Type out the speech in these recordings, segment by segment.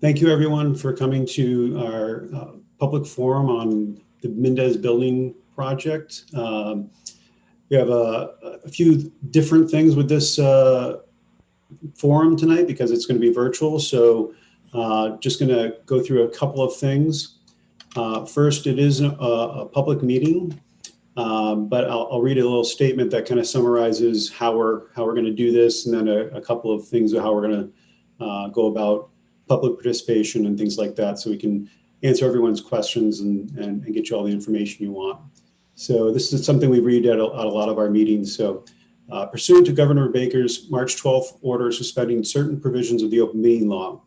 Thank you, everyone, for coming to our public forum on the Mindess building project. We have a few different things with this forum tonight because it's going to be virtual. So just going to go through a couple of things. First, it is a public meeting, but I'll read a little statement that kind of summarizes how we're going to do this, and then a couple of things of how we're going to go about public participation and things like that, so we can answer everyone's questions and get you all the information you want. So this is something we read at a lot of our meetings. So pursuant to Governor Baker's March 12th order suspending certain provisions of the open meeting law,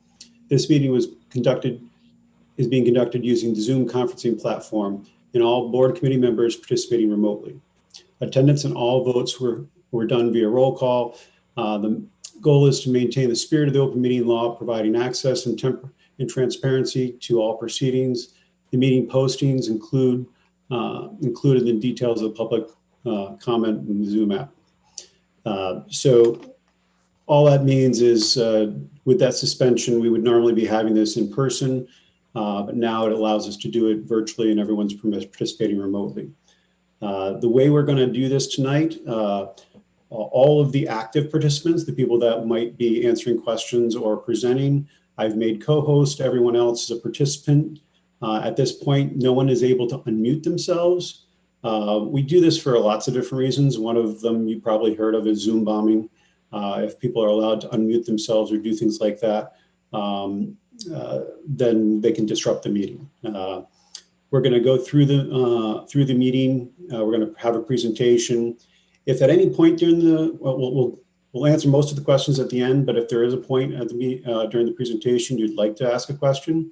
this meeting is being conducted using the Zoom conferencing platform, and all board committee members participating remotely. Attendance and all votes were done via roll call. The goal is to maintain the spirit of the open meeting law, providing access and transparency to all proceedings. The meeting postings included in details of the public comment in the Zoom app. So all that means is with that suspension, we would normally be having this in person, but now it allows us to do it virtually and everyone's participating remotely. The way we're going to do this tonight, all of the active participants, the people that might be answering questions or presenting, I've made co-host. Everyone else is a participant. At this point, no one is able to unmute themselves. We do this for lots of different reasons. One of them you probably heard of is Zoom bombing. If people are allowed to unmute themselves or do things like that, then they can disrupt the meeting. We're going to go through the meeting. We're going to have a presentation. If at any point during we'll answer most of the questions at the end, but if there is a point at during the presentation you'd like to ask a question,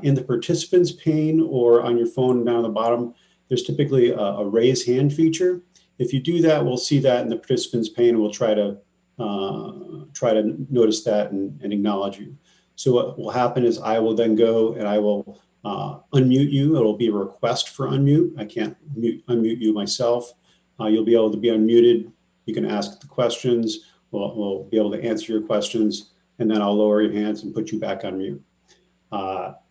in the participants pane or on your phone down at the bottom, there's typically a raise hand feature. If you do that, we'll see that in the participants pane, and we'll try to notice that and acknowledge you. So what will happen is I will then go and I will unmute you. It'll be a request for unmute. I can't unmute you myself. You'll be able to be unmuted. You can ask the questions. We'll be able to answer your questions, and then I'll lower your hands and put you back on mute.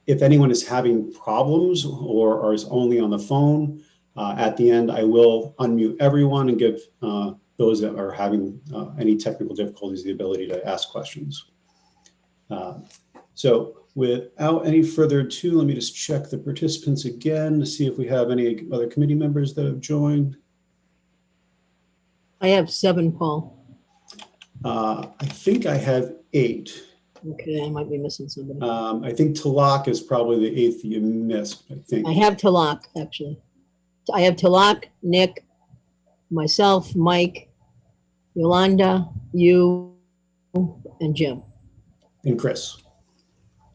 If anyone is having problems or is only on the phone, at the end, I will unmute everyone and give those that are having any technical difficulties the ability to ask questions. So without any further ado, let me just check the participants again to see if we have any other committee members that have joined. I have 7, Paul. I think I have 8. Okay, I might be missing somebody. I think Talak is probably the 8th you missed, I think. I have Talak, actually. I have Talak, Nick, myself, Mike, Yolanda, you, and Jim. And Chris.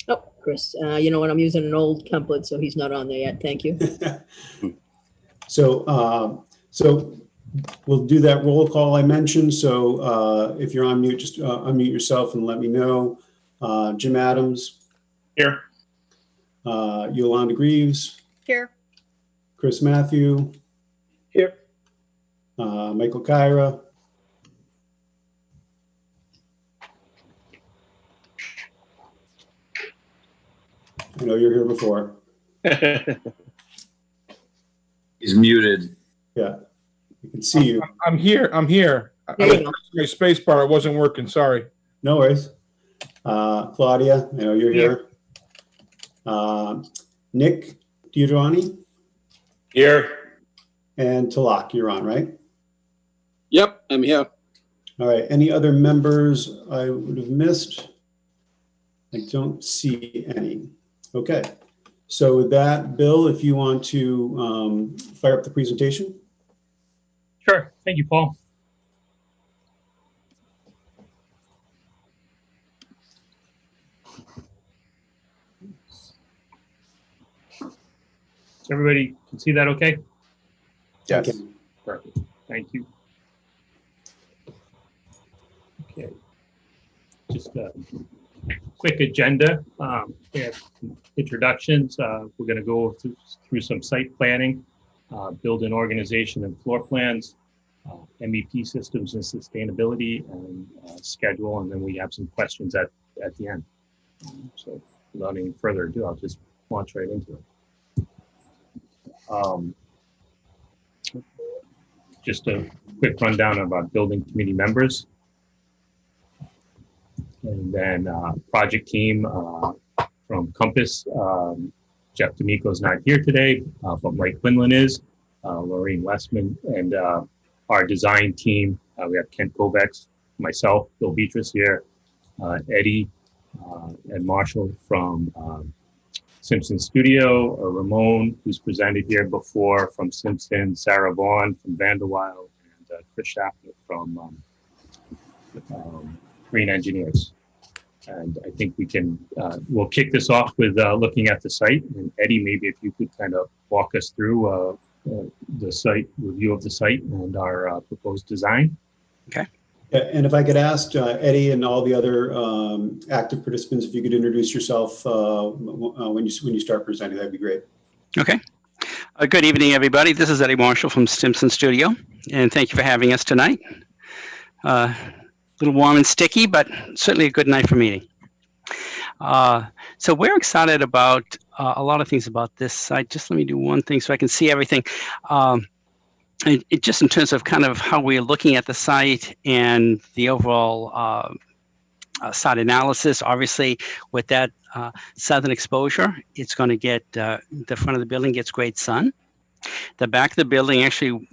Oh, Chris. You know what? I'm using an old template, so he's not on there yet. Thank you. So we'll do that roll call I mentioned. So if you're on mute, just unmute yourself and let me know. Jim Adams. Here. Yolanda Greaves. Here. Chris Matthew. Here. Michael Kyra. I know you're here before. He's muted. Yeah, you can see you. I'm here. I was pressing my space bar. It wasn't working. Sorry. No worries. Claudia, I know you're here. Nick Diodrani. Here. And Talak, you're on, right? Yep, I'm here. All right. Any other members I would have missed? I don't see any. Okay. So with that, Bill, if you want to fire up the presentation. Sure. Thank you, Paul. Everybody can see that okay? Yes. Okay. Perfect. Thank you. Okay. Just a quick agenda. We have introductions. We're going to go through some site planning, build-in organization and floor plans, MEP systems and sustainability, and schedule, and then we have some questions at the end. So without any further ado, I'll just launch right into it. Just a quick rundown of our building committee members. And then project team from Compass. Jeff D'Amico is not here today, but Mike Quinlan is, Lorraine Westman, and our design team. We have Kent Kovacs, myself, Bill Beatrice here, Eddie and Marshall from Simpson Studio, Ramon, who's presented here before from Simpson, Sarah Vaughn from Vanderwild, and Chris Schaffner from Green Engineers. And I think we can, we'll kick this off with looking at the site. And Eddie, maybe if you could kind of walk us through the site, review of the site and our proposed design. Yeah, and if I could ask Eddie and all the other active participants, if you could introduce yourself when you start presenting, that'd be great. Okay. Good evening, everybody. This is Eddie Marshall from Simpson Studio, and thank you for having us tonight. A little warm and sticky, but certainly a good night for meeting. So we're excited about a lot of things about this site. Just let me do one thing so I can see everything. Just in terms of kind of how we're looking at the site and the overall site analysis, obviously with that southern exposure, it's going to get, the front of the building gets great sun. The back of the building actually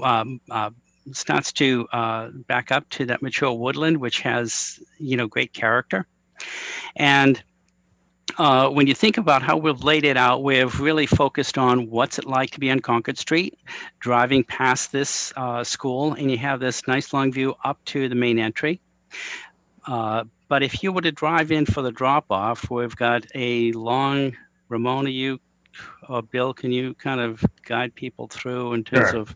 starts to back up to that mature woodland, which has, great character. And when you think about how we've laid it out, we've really focused on what's it like to be on Concord Street, driving past this school, and you have this nice long view up to the main entry. But if you were to drive in for the drop-off, we've got a long, Ramona, you or Bill, can you kind of guide people through in terms of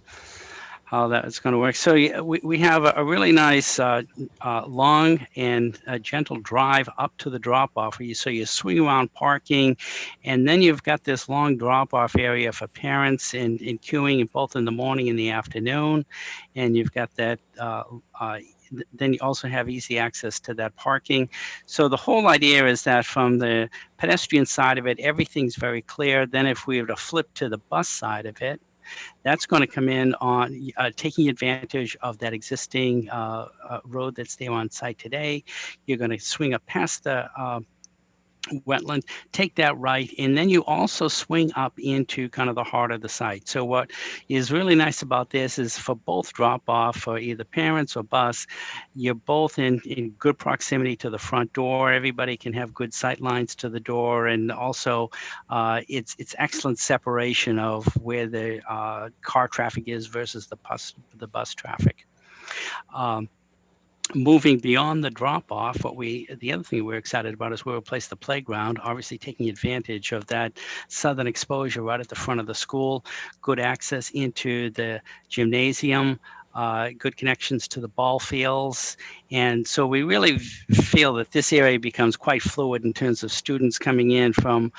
how that's going to work? So we have a really nice long and gentle drive up to the drop-off. So you swing around parking, and then you've got this long drop-off area for parents in queuing both in the morning and the afternoon. And you've got that, then you also have easy access to that parking. So the whole idea is that from the pedestrian side of it, everything's very clear. Then if we were to flip to the bus side of it, that's going to come in on taking advantage of that existing road that's there on site today. You're going to swing up past the wetland, take that right, and then you also swing up into kind of the heart of the site. So what is really nice about this is for both drop-off for either parents or bus, you're both in good proximity to the front door. Everybody can have good sight lines to the door, and also it's excellent separation of where the car traffic is versus the bus traffic. Moving beyond the drop-off, the other thing we're excited about is we'll replace the playground, obviously taking advantage of that southern exposure right at the front of the school, good access into the gymnasium, good connections to the ball fields. And so we really feel that this area becomes quite fluid in terms of students coming in from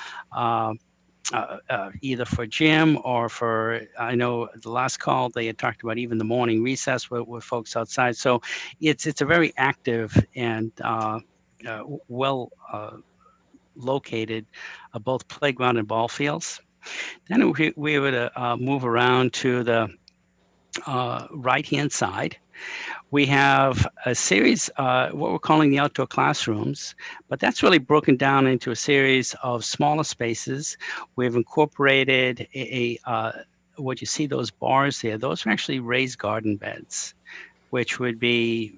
either for gym or for, I know the last call they had talked about even the morning recess with folks outside. So it's a very active and well located both playground and ball fields. Then we would move around to the right-hand side. We have a series, what we're calling the outdoor classrooms, but that's really broken down into a series of smaller spaces. We've incorporated what you see, those bars there, those are actually raised garden beds, which would be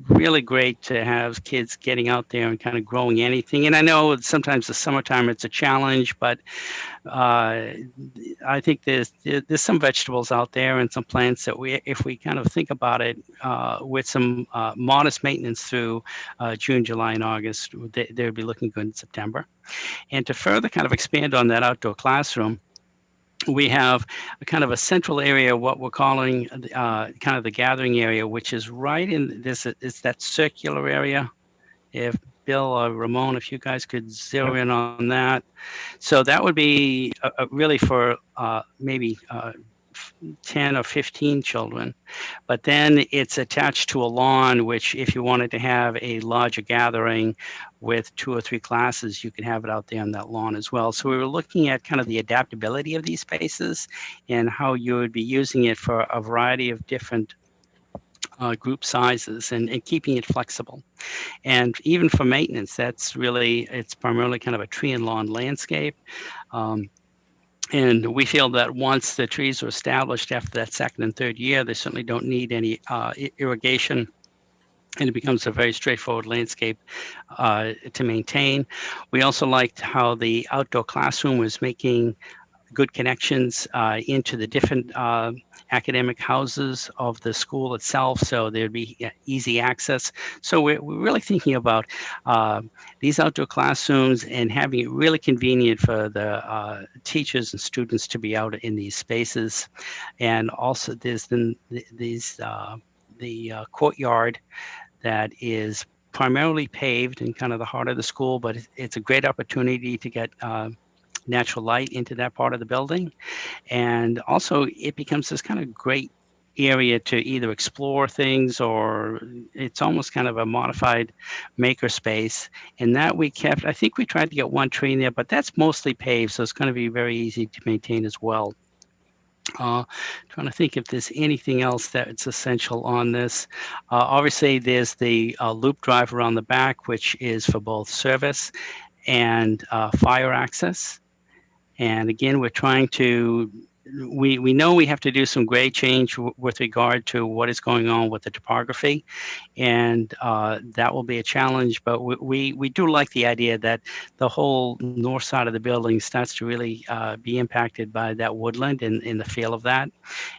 really great to have kids getting out there and kind of growing anything. And I know sometimes the summertime it's a challenge, but I think there's some vegetables out there and some plants that if we kind of think about it with some modest maintenance through June, July, and August, they'd be looking good in September. And to further kind of expand on that outdoor classroom, we have a kind of a central area, what we're calling kind of the gathering area, which is right in this. It's that circular area. If Bill or Ramon, if you guys could zero in on that. So that would be really for maybe 10 or 15 children. But then it's attached to a lawn, which if you wanted to have a larger gathering with 2 or 3 classes, you can have it out there on that lawn as well. So we were looking at kind of the adaptability of these spaces and how you would be using it for a variety of different group sizes and keeping it flexible. And even for maintenance, it's primarily kind of a tree and lawn landscape. And we feel that once the trees are established after that second and third year, they certainly don't need any irrigation. And it becomes a very straightforward landscape to maintain. We also liked how the outdoor classroom was making good connections into the different academic houses of the school itself, so there'd be easy access. So we're really thinking about these outdoor classrooms and having it really convenient for the teachers and students to be out in these spaces. And also there's the courtyard that is primarily paved in kind of the heart of the school, but it's a great opportunity to get natural light into that part of the building. And also it becomes this kind of great area to either explore things, or it's almost kind of a modified maker space. And that we kept, I think we tried to get 1 tree in there, but that's mostly paved, so it's going to be very easy to maintain as well. Trying to think if there's anything else that's essential on this. Obviously there's the loop drive around the back, which is for both service and fire access. And again, we're trying to, we know we have to do some grade change with regard to what is going on with the topography. And that will be a challenge, but we do like the idea that the whole north side of the building starts to really be impacted by that woodland and the feel of that.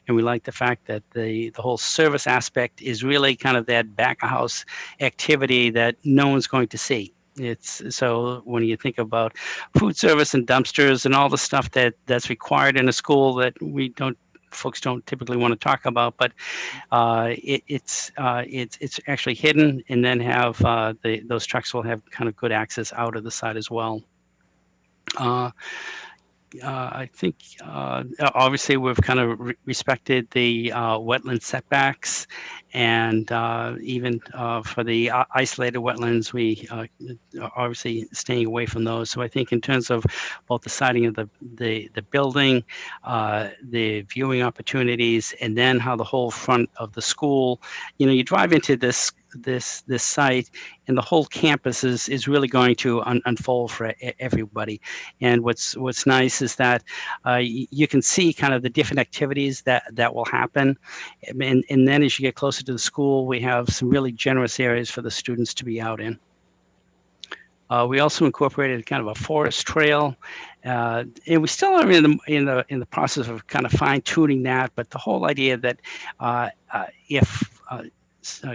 And we like the fact that the whole service aspect is really kind of that back of house activity that no one's going to see. It's so when you think about food service and dumpsters and all the stuff that's required in a school that folks don't typically want to talk about, but it's actually hidden, and then have those trucks will have kind of good access out of the side as well. I think obviously we've kind of respected the wetland setbacks, and even for the isolated wetlands, we are obviously staying away from those. So I think in terms of both the siding of the building, the viewing opportunities, and then how the whole front of the school, you drive into this site, and the whole campus is really going to unfold for everybody. And what's nice is that you can see kind of the different activities that will happen, and then as you get closer to the school, we have some really generous areas for the students to be out in. We also incorporated kind of a forest trail, and we still are in the process of kind of fine tuning that. But the whole idea that if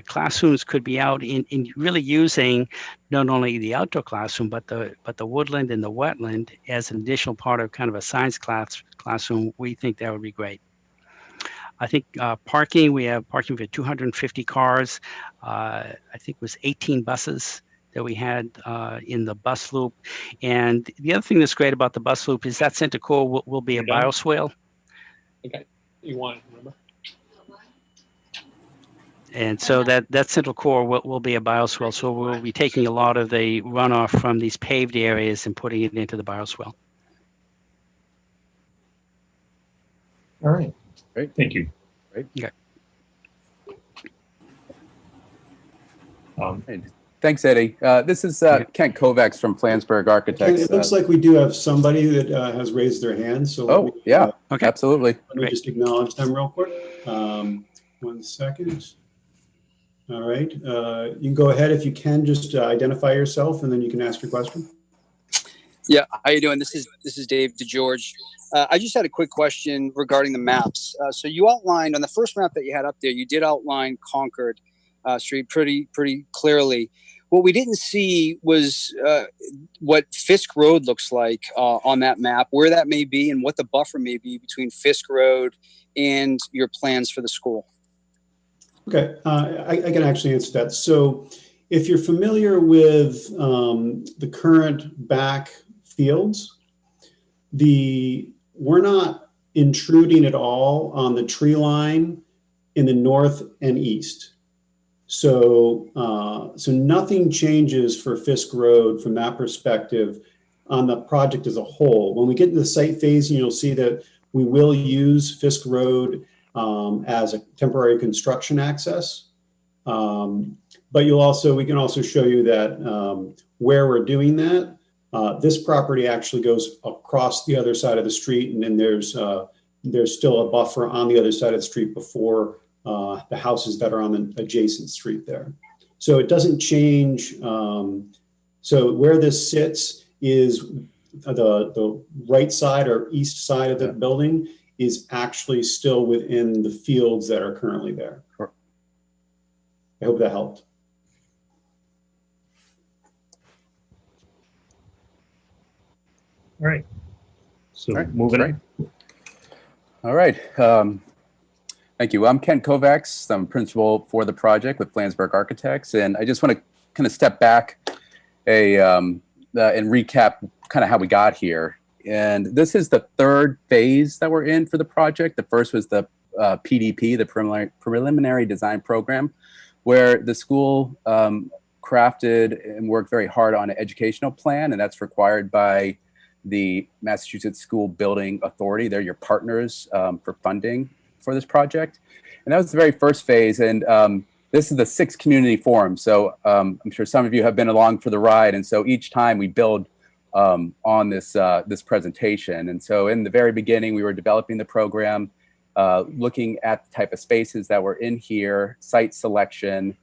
classrooms could be out in really using not only the outdoor classroom, but the woodland and the wetland as an additional part of kind of a science classroom, we think that would be great. I think parking, we have parking for 250 cars. I think it was 18 buses that we had in the bus loop. And the other thing that's great about the bus loop is that center core will be a bioswale. Okay. You want to remember? And so that central core will be a bioswale. So we'll be taking a lot of the runoff from these paved areas and putting it into the bioswale. All right. Great. Thank you. Great. Okay. Thanks, Eddie. This is Kent Kovacs from Flansburgh Architects. It looks like we do have somebody that has raised their hand. So oh, yeah, okay. Absolutely. Let me just acknowledge them real quick. 1 second. All right. You can go ahead if you can. Just identify yourself, and then you can ask your question. Yeah. How you doing? This is Dave DeGeorge. I just had a quick question regarding the maps. So you outlined on the first map that you had up there, you did outline Concord Street pretty clearly. What we didn't see was what Fisk Road looks like on that map, where that may be, and what the buffer may be between Fisk Road and your plans for the school. Okay, I can actually answer that. So if you're familiar with the current back fields, we're not intruding at all on the tree line in the north and east. So, so nothing changes for Fisk Road from that perspective on the project as a whole. When we get into the site phasing, you'll see that we will use Fisk Road as a temporary construction access. But we can also show you that where we're doing that, this property actually goes across the other side of the street, and then there's still a buffer on the other side of the street before the houses that are on the adjacent street there. So it doesn't change. So where this sits is the right side or east side of the building is actually still within the fields that are currently there. Sure. I hope that helped. All right. So All right, moving great. on. All right. Thank you. I'm Ken Kovacs. I'm principal for the project with Flansburgh Architects. And I just want to kind of step back and recap kind of how we got here. And this is the third phase that we're in for the project. The first was the PDP, the preliminary design program, where the school crafted and worked very hard on an educational plan, and that's required by the Massachusetts School Building Authority. They're your partners for funding for this project. And that was the very first phase. And this is the 6th community forum. So I'm sure some of you have been along for the ride. And so each time we build on this presentation. And so in the very beginning, we were developing the program, looking at the type of spaces that were in here, site selection,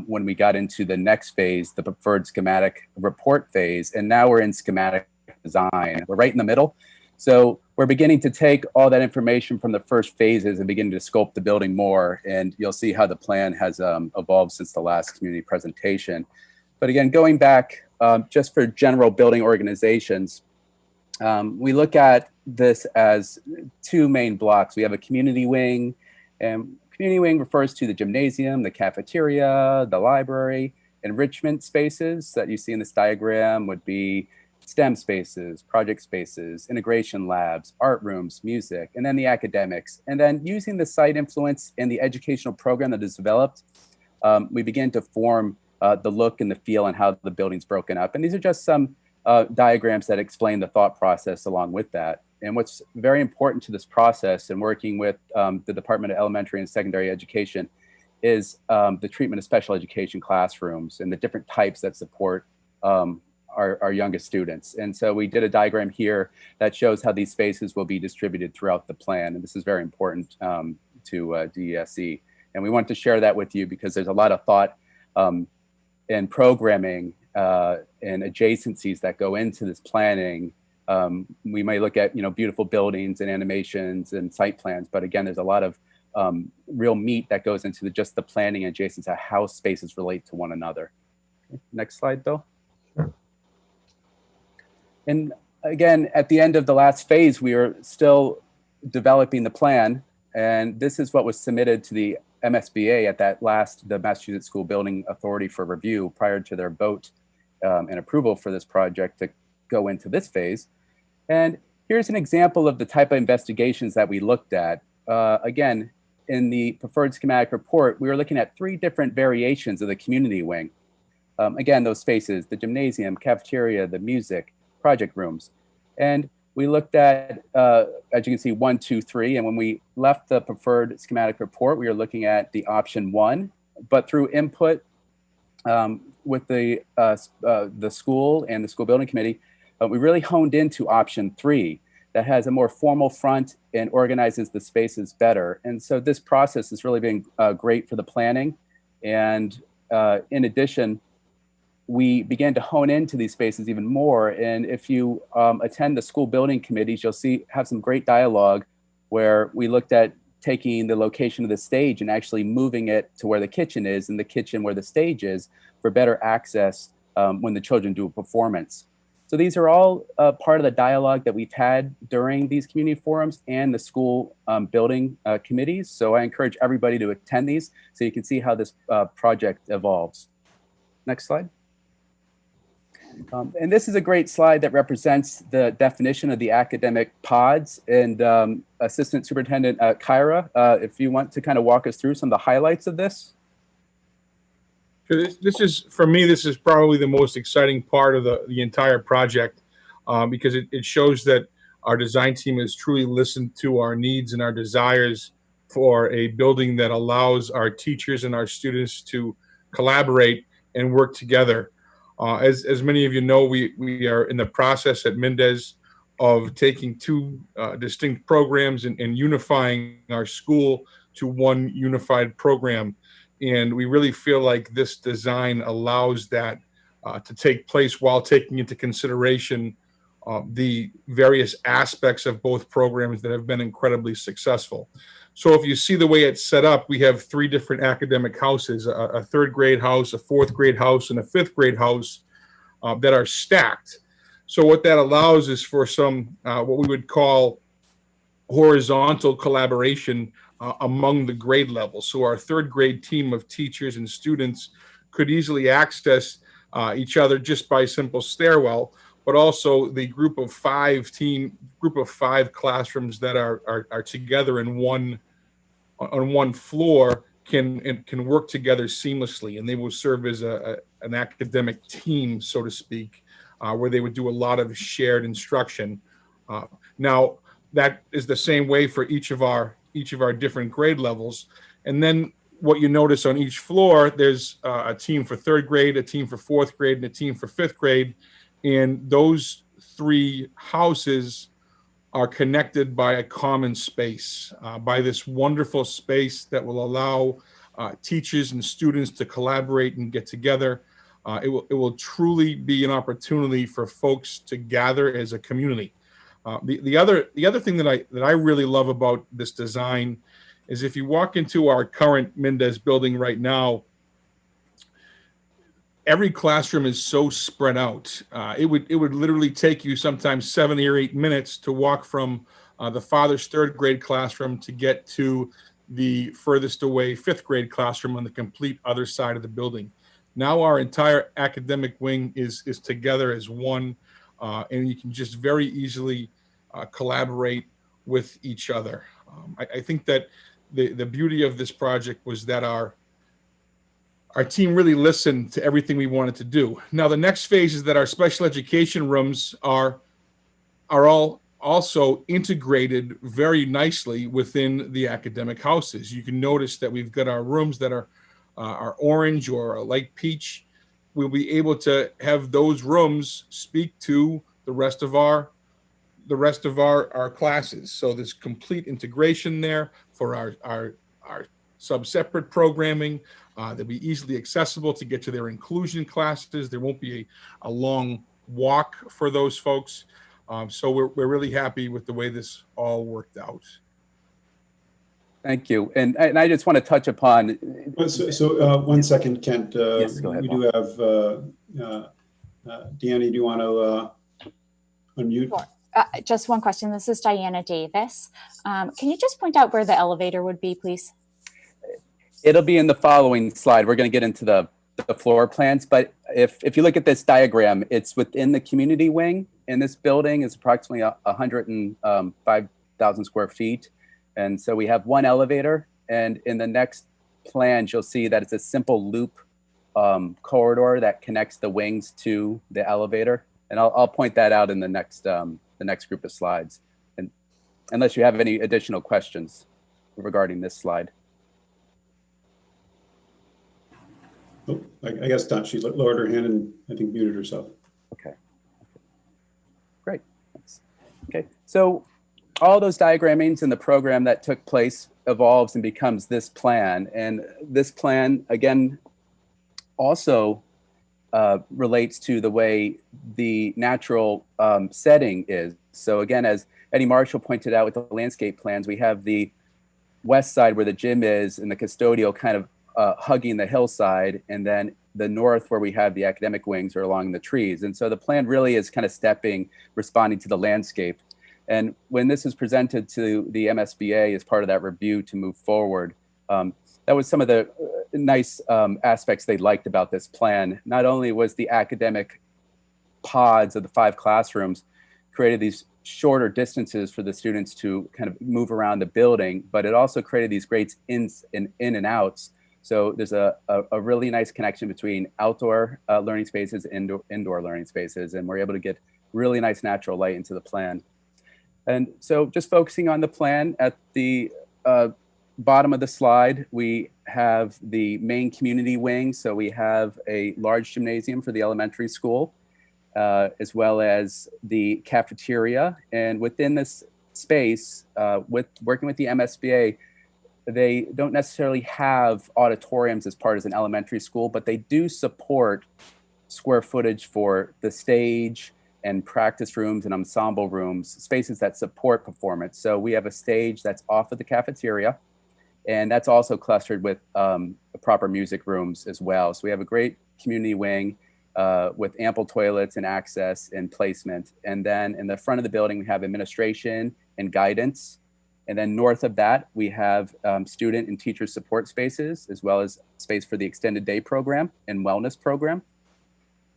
when we got into the next phase, the preferred schematic report phase. And now we're in schematic design. We're right in the middle. So we're beginning to take all that information from the first phases and beginning to scope the building more. And you'll see how the plan has evolved since the last community presentation. But again, going back just for general building organizations, we look at this as 2 main blocks. We have a community wing, and community wing refers to the gymnasium, the cafeteria, the library. Enrichment spaces that you see in this diagram would be STEM spaces, project spaces, integration labs, art rooms, music, and then the academics. And then using the site influence and the educational program that is developed, we begin to form the look and the feel and how the building's broken up. And these are just some diagrams that explain the thought process along with that. And what's very important to this process and working with the Department of Elementary and Secondary Education is the treatment of special education classrooms and the different types that support our youngest students. And so we did a diagram here that shows how these spaces will be distributed throughout the plan. And this is very important to DESE. And we want to share that with you because there's a lot of thought and programming and adjacencies that go into this planning. We might look at beautiful buildings and animations and site plans, but again, there's a lot of real meat that goes into just the planning adjacent to how spaces relate to one another. Okay, next slide, Bill. Sure. And again, at the end of the last phase, we are still developing the plan, and this is what was submitted to the MSBA at the Massachusetts School Building Authority for review prior to their vote and approval for this project to go into this phase. And here's an example of the type of investigations that we looked at. Again, in the preferred schematic report, we were looking at 3 different variations of the community wing. Again, those spaces, the gymnasium, cafeteria, the music, project rooms. And we looked at, as you can see, 1, 2, 3. And when we left the preferred schematic report, we were looking at the option 1, but through input with the school and the school building committee, we really honed into option 3 that has a more formal front and organizes the spaces better. And so this process has really been great for the planning. And in addition, we began to hone into these spaces even more. And if you attend the school building committees, you'll have some great dialogue where we looked at taking the location of the stage and actually moving it to where the kitchen is and the kitchen where the stage is for better access when the children do a performance. So these are all part of the dialogue that we've had during these community forums and the school building committees. So I encourage everybody to attend these so you can see how this project evolves. Next slide. And this is a great slide that represents the definition of the academic pods. And Assistant Superintendent Kyra, if you want to kind of walk us through some of the highlights of this. This is, for me, this is probably the most exciting part of the entire project because it shows that our design team has truly listened to our needs and our desires for a building that allows our teachers and our students to collaborate and work together. As many of you know, we are in the process at Mindess of taking two distinct programs and unifying our school to one unified program. And we really feel like this design allows that to take place while taking into consideration the various aspects of both programs that have been incredibly successful. So if you see the way it's set up, we have three different academic houses, a third grade house, a fourth grade house, and a fifth grade house that are stacked. So what that allows is for some, what we would call horizontal collaboration among the grade levels. So our third grade team of teachers and students could easily access each other just by simple stairwell, but also the group of five classrooms that are together in on one floor can work together seamlessly, and they will serve as an academic team, so to speak, where they would do a lot of shared instruction. Now that is the same way for each of our different grade levels. And then what you notice on each floor, there's a team for third grade, a team for fourth grade, and a team for fifth grade. And those three houses are connected by a common space, by this wonderful space that will allow teachers and students to collaborate and get together. It will truly be an opportunity for folks to gather as a community. The other thing that I really love about this design is if you walk into our current Mindess building right now, every classroom is so spread out. It would literally take you sometimes 7 or 8 minutes to walk from the farthest third grade classroom to get to the furthest away fifth grade classroom on the complete other side of the building. Now our entire academic wing is together as one, and you can just very easily collaborate with each other. I think that the beauty of this project was that our team really listened to everything we wanted to do. Now the next phase is that our special education rooms are all also integrated very nicely within the academic houses. You can notice that we've got our rooms that are orange or a light peach. We'll be able to have those rooms speak to the rest of our classes. So there's complete integration there for our sub-separate programming. They'll be easily accessible to get to their inclusion classes. There won't be a long walk for those folks. So we're really happy with the way this all worked out. Thank you. And I just want to touch upon. So 1 second, Kent. Yes, go ahead, we do have, Deanna, do you want to unmute? Sure. Just one question. This is Diana Davis. Can you just point out where the elevator would be, please? It'll be in the following slide. We're going to get into the floor plans, but if you look at this diagram, it's within the community wing in this building. It's approximately 105,000 square feet. And so we have one elevator, and in the next plans, you'll see that it's a simple loop corridor that connects the wings to the elevator. And I'll point that out in the next group of slides. And unless you have any additional questions regarding this slide. Oh, I guess not. She lowered her hand and I think muted herself. Okay. Great. Thanks. Okay. So all those diagrammings in the program that took place evolves and becomes this plan. And this plan, again, also relates to the way the natural setting is. So again, as Eddie Marshall pointed out with the landscape plans, we have the west side where the gym is and the custodial kind of hugging the hillside, and then the north where we have the academic wings are along the trees. And so the plan really is kind of responding to the landscape. And when this is presented to the MSBA as part of that review to move forward, that was some of the nice aspects they liked about this plan. Not only was the academic pods of the 5 classrooms created these shorter distances for the students to kind of move around the building, but it also created these great in and outs. So there's a really nice connection between outdoor learning spaces and indoor learning spaces, and we're able to get really nice natural light into the plan. And so just focusing on the plan, at the bottom of the slide, we have the main community wing. So we have a large gymnasium for the elementary school, as well as the cafeteria. And within this space, working with the MSBA, they don't necessarily have auditoriums as part of an elementary school, but they do support square footage for the stage and practice rooms and ensemble rooms, spaces that support performance. So we have a stage that's off of the cafeteria, and that's also clustered with proper music rooms as well. So we have a great community wing with ample toilets and access and placement. And then in the front of the building, we have administration and guidance. And then north of that, we have student and teacher support spaces, as well as space for the extended day program and wellness program.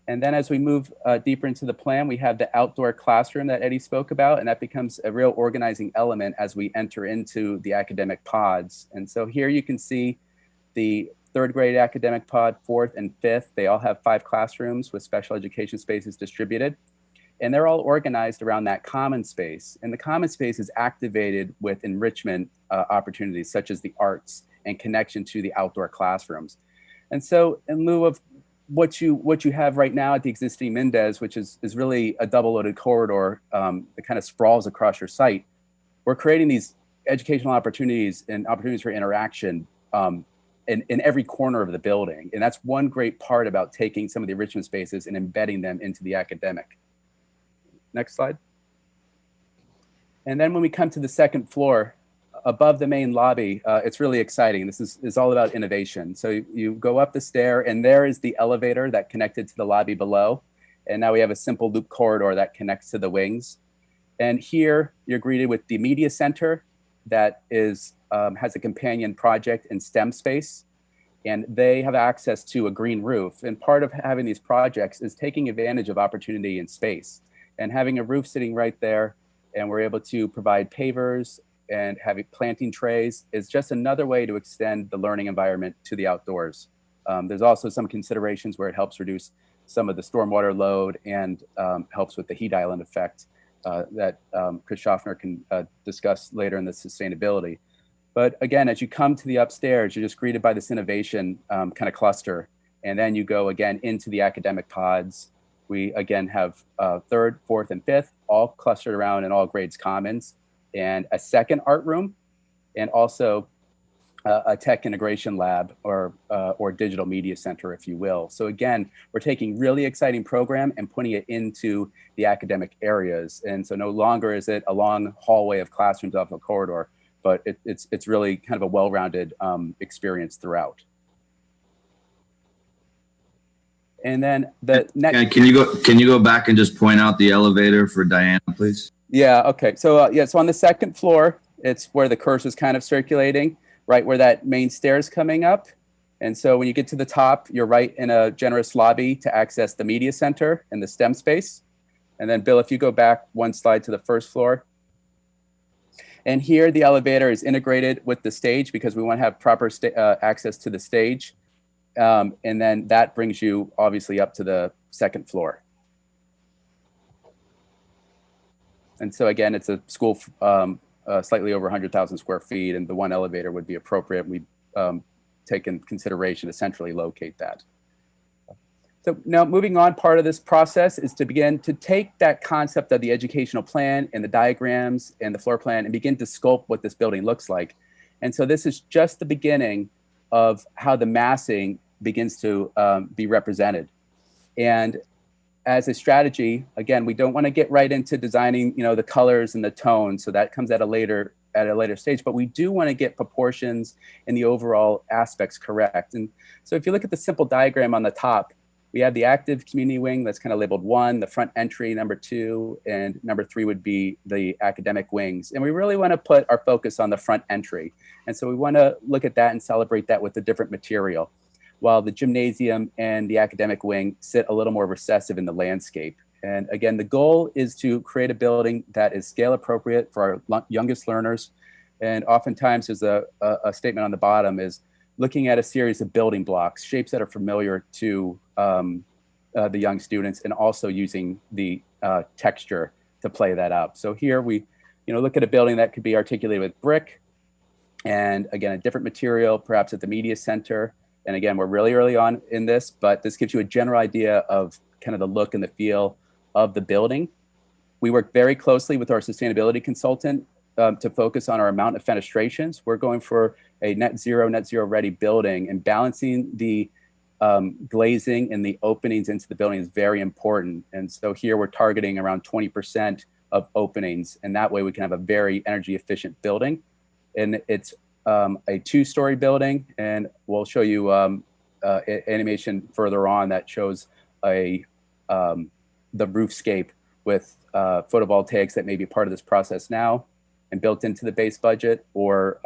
And then as we move deeper into the plan, we have the outdoor classroom that Eddie spoke about, and that becomes a real organizing element as we enter into the academic pods. And so here you can see the 3rd grade academic pod, 4th and 5th. They all have 5 classrooms with special education spaces distributed. And they're all organized around that common space. And the common space is activated with enrichment opportunities such as the arts and connection to the outdoor classrooms. And so in lieu of what you have right now at the existing Mindess, which is really a double-loaded corridor that kind of sprawls across your site, we're creating these educational opportunities and opportunities for interaction in every corner of the building. And that's one great part about taking some of the enrichment spaces and embedding them into the academic. Next slide. And then when we come to the 2nd floor, above the main lobby, it's really exciting. This is all about innovation. So you go up the stair, and there is the elevator that connected to the lobby below. And now we have a simple loop corridor that connects to the wings. And here you're greeted with the media center that is has a companion project in STEM space. And they have access to a green roof. And part of having these projects is taking advantage of opportunity in space. And having a roof sitting right there, and we're able to provide pavers and having planting trays is just another way to extend the learning environment to the outdoors. There's also some considerations where it helps reduce some of the stormwater load and helps with the heat island effect that Chris Schaffner can discuss later in the sustainability. But again, as you come to the upstairs, you're just greeted by this innovation kind of cluster. And then you go again into the academic pods. We again have 3rd, 4th, and 5th, all clustered around in all grades commons, and a 2nd art room, and also a tech integration lab or digital media center, if you will. So again, we're taking really exciting program and putting it into the academic areas. And so no longer is it a long hallway of classrooms off a corridor, but it's really kind of a well-rounded experience throughout. And then the next. Can you go back and just point out the elevator for Diana, please? Yeah. Okay. So so on the 2nd floor, it's where the cursor is kind of circulating, right where that main stair is coming up. And so when you get to the top, you're right in a generous lobby to access the media center and the STEM space. And then Bill, if you go back one slide to the 1st floor. And here the elevator is integrated with the stage because we want to have proper access to the stage. And then that brings you obviously up to the 2nd floor. And so again, it's a school slightly over 100,000 square feet, and the one elevator would be appropriate. We take in consideration to centrally locate that. So now moving on, part of this process is to begin to take that concept of the educational plan and the diagrams and the floor plan and begin to sculpt what this building looks like. And so this is just the beginning of how the massing begins to be represented. And as a strategy, again, we don't want to get right into designing, the colors and the tones. So that comes at a later stage, but we do want to get proportions and the overall aspects correct. And so if you look at the simple diagram on the top, we have the active community wing that's kind of labeled 1, the front entry, number 2, and number 3 would be the academic wings. And we really want to put our focus on the front entry. And so we want to look at that and celebrate that with a different material, while the gymnasium and the academic wing sit a little more recessive in the landscape. And again, the goal is to create a building that is scale appropriate for our youngest learners. And oftentimes there's a statement on the bottom is looking at a series of building blocks, shapes that are familiar to the young students, and also using the texture to play that out. So here we look at a building that could be articulated with brick, and again, a different material, perhaps at the media center. And again, we're really early on in this, but this gives you a general idea of kind of the look and the feel of the building. We work very closely with our sustainability consultant to focus on our amount of fenestrations. We're going for a net zero ready building, and balancing the glazing and the openings into the building is very important. And so here we're targeting around 20% of openings, and that way we can have a very energy efficient building. And it's a 2-story building, and we'll show you animation further on that shows the roofscape with photovoltaics that may be part of this process now and built into the base budget, or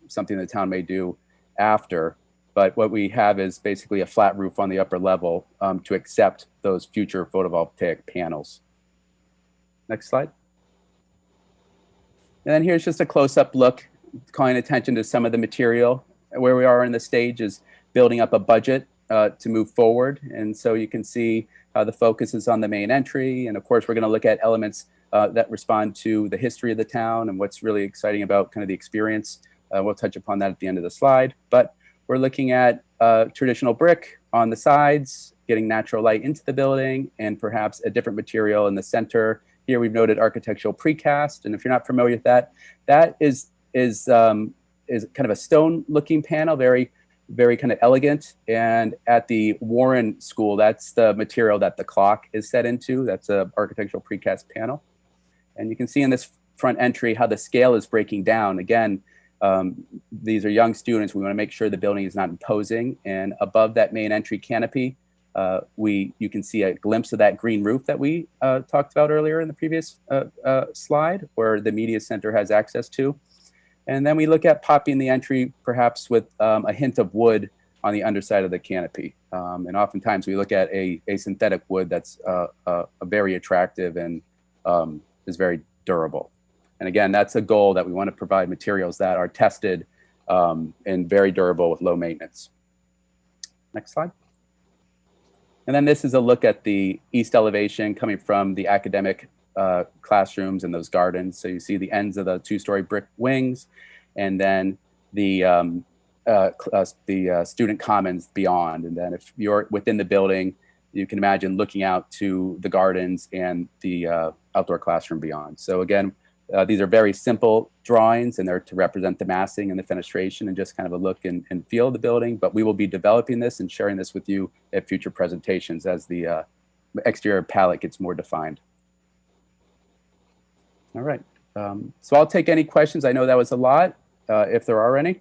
something the town may do after. But what we have is basically a flat roof on the upper level to accept those future photovoltaic panels. Next slide. And then here's just a close-up look, calling attention to some of the material. Where we are in the stage is building up a budget to move forward. And so you can see how the focus is on the main entry. And of course, we're going to look at elements that respond to the history of the town and what's really exciting about kind of the experience. We'll touch upon that at the end of the slide. But we're looking at traditional brick on the sides, getting natural light into the building, and perhaps a different material in the center. Here we've noted architectural precast. And if you're not familiar with that, that is kind of a stone-looking panel, very, very kind of elegant. And at the Warren School, that's the material that the clock is set into. That's a architectural precast panel. And you can see in this front entry how the scale is breaking down. Again, these are young students. We want to make sure the building is not imposing. And above that main entry canopy, you can see a glimpse of that green roof that we talked about earlier in the previous slide, where the media center has access to. And then we look at popping the entry perhaps with a hint of wood on the underside of the canopy. And oftentimes we look at a synthetic wood that's very attractive and is very durable. And again, that's a goal, that we want to provide materials that are tested and very durable with low maintenance. Next slide. And then this is a look at the east elevation coming from the academic classrooms and those gardens. So you see the ends of the 2-story brick wings, and then the student commons beyond. And then if you're within the building, you can imagine looking out to the gardens and the outdoor classroom beyond. So again, these are very simple drawings, and they're to represent the massing and the fenestration and just kind of a look and feel of the building. But we will be developing this and sharing this with you at future presentations as the exterior palette gets more defined. All right, so I'll take any questions. I know that was a lot, if there are any.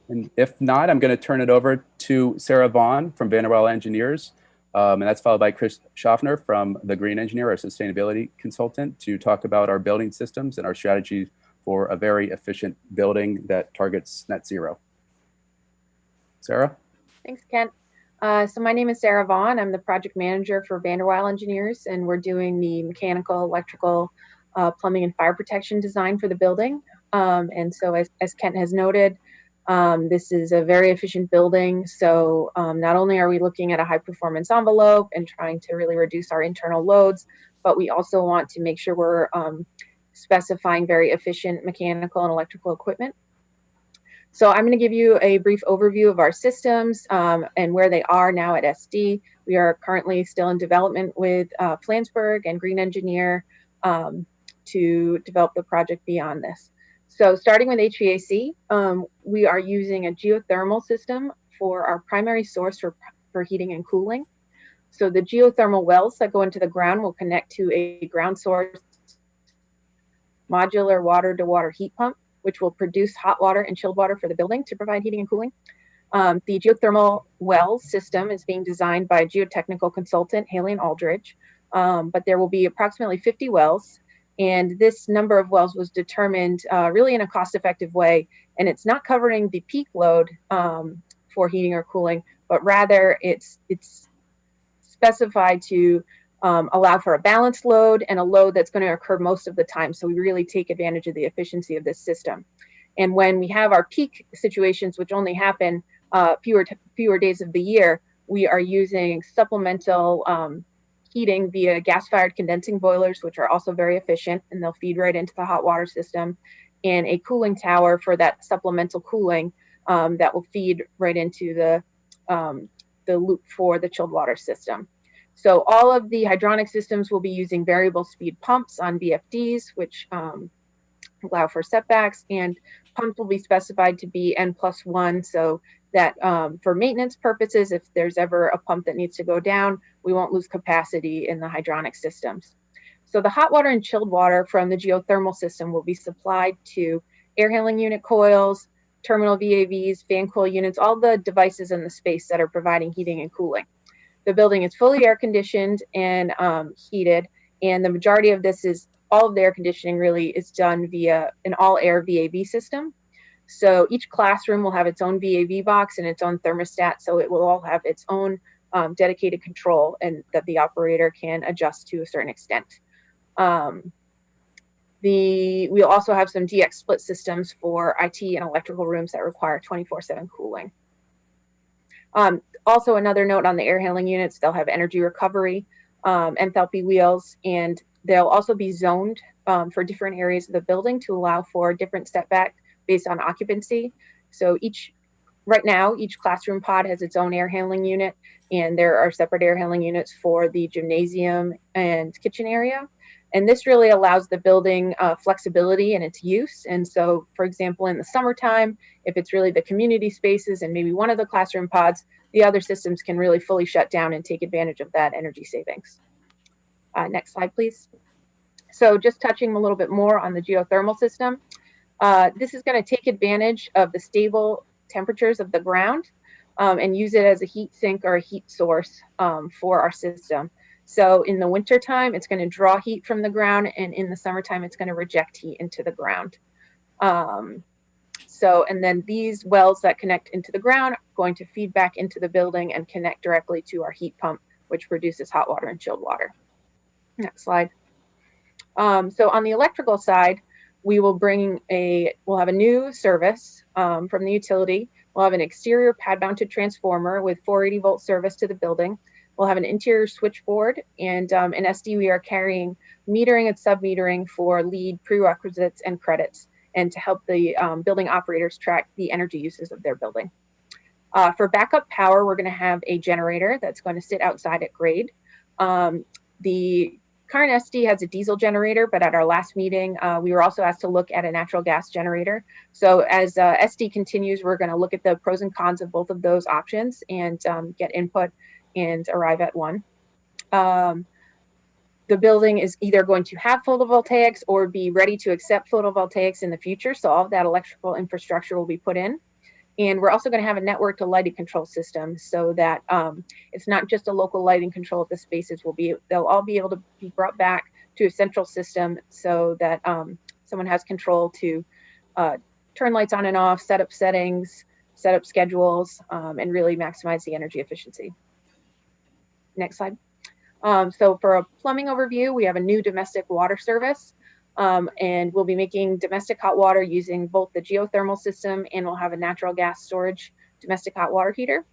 And if not, I'm going to turn it over to Sarah Vaughn from Vanderwall Engineers. And that's followed by Chris Schaffner from the Green Engineer, our sustainability consultant, to talk about our building systems and our strategy for a very efficient building that targets net zero. Sarah? Thanks, Kent. So my name is Sarah Vaughn. I'm the project manager for Vanderwall Engineers, and we're doing the mechanical, electrical, plumbing, and fire protection design for the building. And so as Kent has noted, this is a very efficient building. So not only are we looking at a high performance envelope and trying to really reduce our internal loads, but we also want to make sure we're specifying very efficient mechanical and electrical equipment. So I'm going to give you a brief overview of our systems and where they are now at SD. We are currently still in development with Flansburgh and Green Engineer to develop the project beyond this. So starting with HVAC, we are using a geothermal system for our primary source for heating and cooling. So the geothermal wells that go into the ground will connect to a ground source modular water-to-water heat pump, which will produce hot water and chilled water for the building to provide heating and cooling. The geothermal well system is being designed by geotechnical consultant Haley & Aldridge, but there will be approximately 50 wells. And this number of wells was determined really in a cost-effective way. And it's not covering the peak load for heating or cooling, but rather it's specified to allow for a balanced load and a load that's going to occur most of the time. So we really take advantage of the efficiency of this system. And when we have our peak situations, which only happen fewer days of the year, we are using supplemental heating via gas-fired condensing boilers, which are also very efficient, and they'll feed right into the hot water system, and a cooling tower for that supplemental cooling that will feed right into the loop for the chilled water system. So all of the hydronic systems will be using variable speed pumps on VFDs, which allow for setbacks, and pumps will be specified to be N+1, so that for maintenance purposes, if there's ever a pump that needs to go down, we won't lose capacity in the hydronic systems. So the hot water and chilled water from the geothermal system will be supplied to air handling unit coils, terminal VAVs, fan coil units, all the devices in the space that are providing heating and cooling. The building is fully air conditioned and heated, and the majority of this is, all of the air conditioning really is done via an all air VAV system. So each classroom will have its own VAV box and its own thermostat, so it will all have its own dedicated control and that the operator can adjust to a certain extent. We'll also have some DX split systems for IT and electrical rooms that require 24/7 cooling. Also, another note on the air handling units, they'll have energy recovery, enthalpy wheels, and they'll also be zoned for different areas of the building to allow for different setback based on occupancy. So right now, each classroom pod has its own air handling unit, and there are separate air handling units for the gymnasium and kitchen area. And this really allows the building flexibility in its use. And so, for example, in the summertime, if it's really the community spaces and maybe one of the classroom pods, the other systems can really fully shut down and take advantage of that energy savings. Next slide, please. So just touching a little bit more on the geothermal system. This is going to take advantage of the stable temperatures of the ground and use it as a heat sink or a heat source for our system. So in the wintertime, it's going to draw heat from the ground, and in the summertime, it's going to reject heat into the ground. And then these wells that connect into the ground are going to feed back into the building and connect directly to our heat pump, which produces hot water and chilled water. Next slide. So on the electrical side, we'll have a new service from the utility. We'll have an exterior pad-mounted transformer with 480 volt service to the building. We'll have an interior switchboard, and in SD we are carrying metering and sub-metering for lead prerequisites and credits, and to help the building operators track the energy uses of their building. For backup power, we're going to have a generator that's going to sit outside at grade. The current SD has a diesel generator, but at our last meeting, we were also asked to look at a natural gas generator. So as SD continues, we're going to look at the pros and cons of both of those options and get input and arrive at one. The building is either going to have photovoltaics or be ready to accept photovoltaics in the future. So all of that electrical infrastructure will be put in. And we're also going to have a network to lighting control system so that it's not just a local lighting control of the spaces. They'll all be able to be brought back to a central system so that someone has control to turn lights on and off, set up settings, set up schedules, and really maximize the energy efficiency. Next slide. So for a plumbing overview, we have a new domestic water service, and we'll be making domestic hot water using both the geothermal system, and we'll have a natural gas storage domestic hot water heater.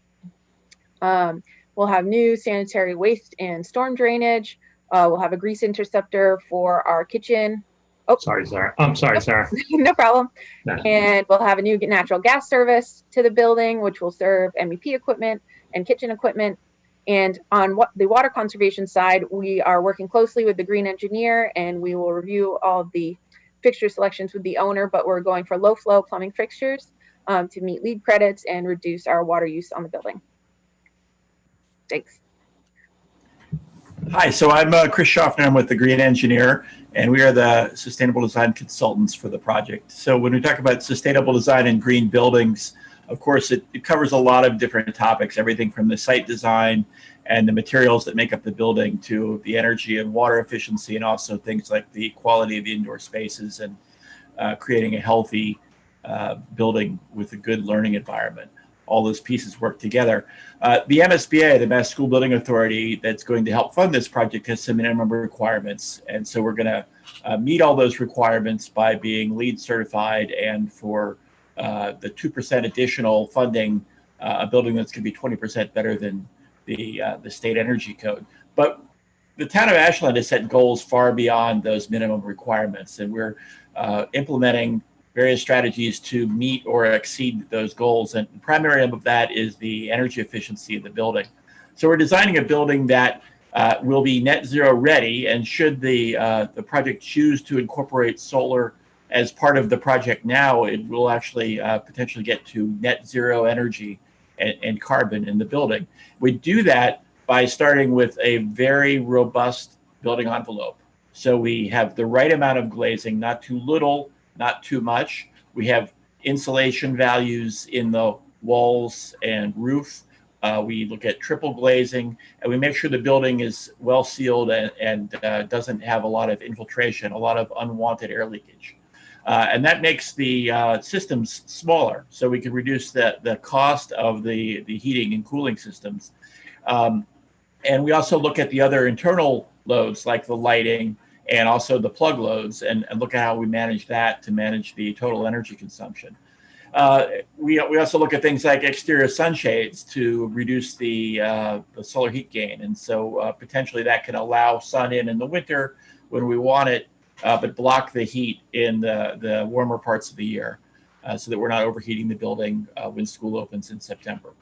We'll have new sanitary waste and storm drainage. We'll have a grease interceptor for our kitchen. Oh, sorry, Sarah. I'm sorry, Sarah. No problem. No. And we'll have a new natural gas service to the building, which will serve MEP equipment and kitchen equipment. And on the water conservation side, we are working closely with the green engineer, and we will review all of the fixture selections with the owner, but we're going for low flow plumbing fixtures to meet LEED credits and reduce our water use on the building. Thanks. Hi, so I'm Chris Schaffner. I'm with the Green Engineer, and we are the Sustainable Design Consultants for the project. So when we talk about sustainable design and green buildings, of course, it covers a lot of different topics, everything from the site design and the materials that make up the building to the energy and water efficiency, and also things like the quality of the indoor spaces and creating a healthy building with a good learning environment. all those pieces work together. The MSBA, the Mass School Building Authority, that's going to help fund this project has some minimum requirements. And so we're going to meet all those requirements by being LEED certified, and for the 2% additional funding, a building that's going to be 20% better than the state energy code. But the town of Ashland has set goals far beyond those minimum requirements, and we're implementing various strategies to meet or exceed those goals. And the primary of that is the energy efficiency of the building. So we're designing a building that will be net zero ready, and should the project choose to incorporate solar as part of the project now, it will actually potentially get to net zero energy and carbon in the building. We do that by starting with a very robust building envelope. So we have the right amount of glazing, not too little, not too much. We have insulation values in the walls and roof. We look at triple glazing, and we make sure the building is well sealed and doesn't have a lot of infiltration, a lot of unwanted air leakage. And that makes the systems smaller, so we can reduce the cost of the heating and cooling systems. And we also look at the other internal loads, like the lighting and also the plug loads, and look at how we manage that to manage the total energy consumption. We also look at things like exterior sunshades to reduce the solar heat gain. And so potentially that can allow sun in the winter when we want it, but block the heat in the warmer parts of the year, so that we're not overheating the building when school opens in September.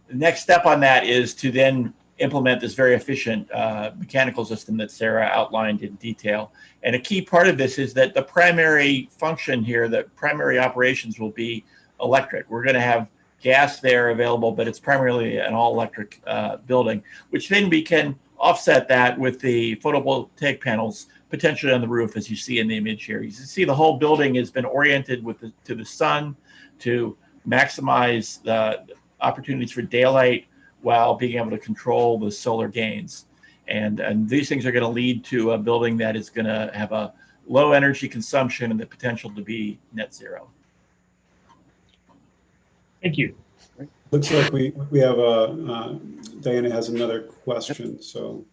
The next step on that is to then implement this very efficient mechanical system that Sarah outlined in detail. And a key part of this is that the primary function here, the primary operations, will be electric. We're going to have gas there available, but it's primarily an all-electric building, which then we can offset that with the photovoltaic panels potentially on the roof, as you see in the image here. You can see the whole building has been oriented to the sun to maximize the opportunities for daylight while being able to control the solar gains. And these things are going to lead to a building that is going to have a low energy consumption and the potential to be net zero. Thank you. Looks like we have Diana has another question, so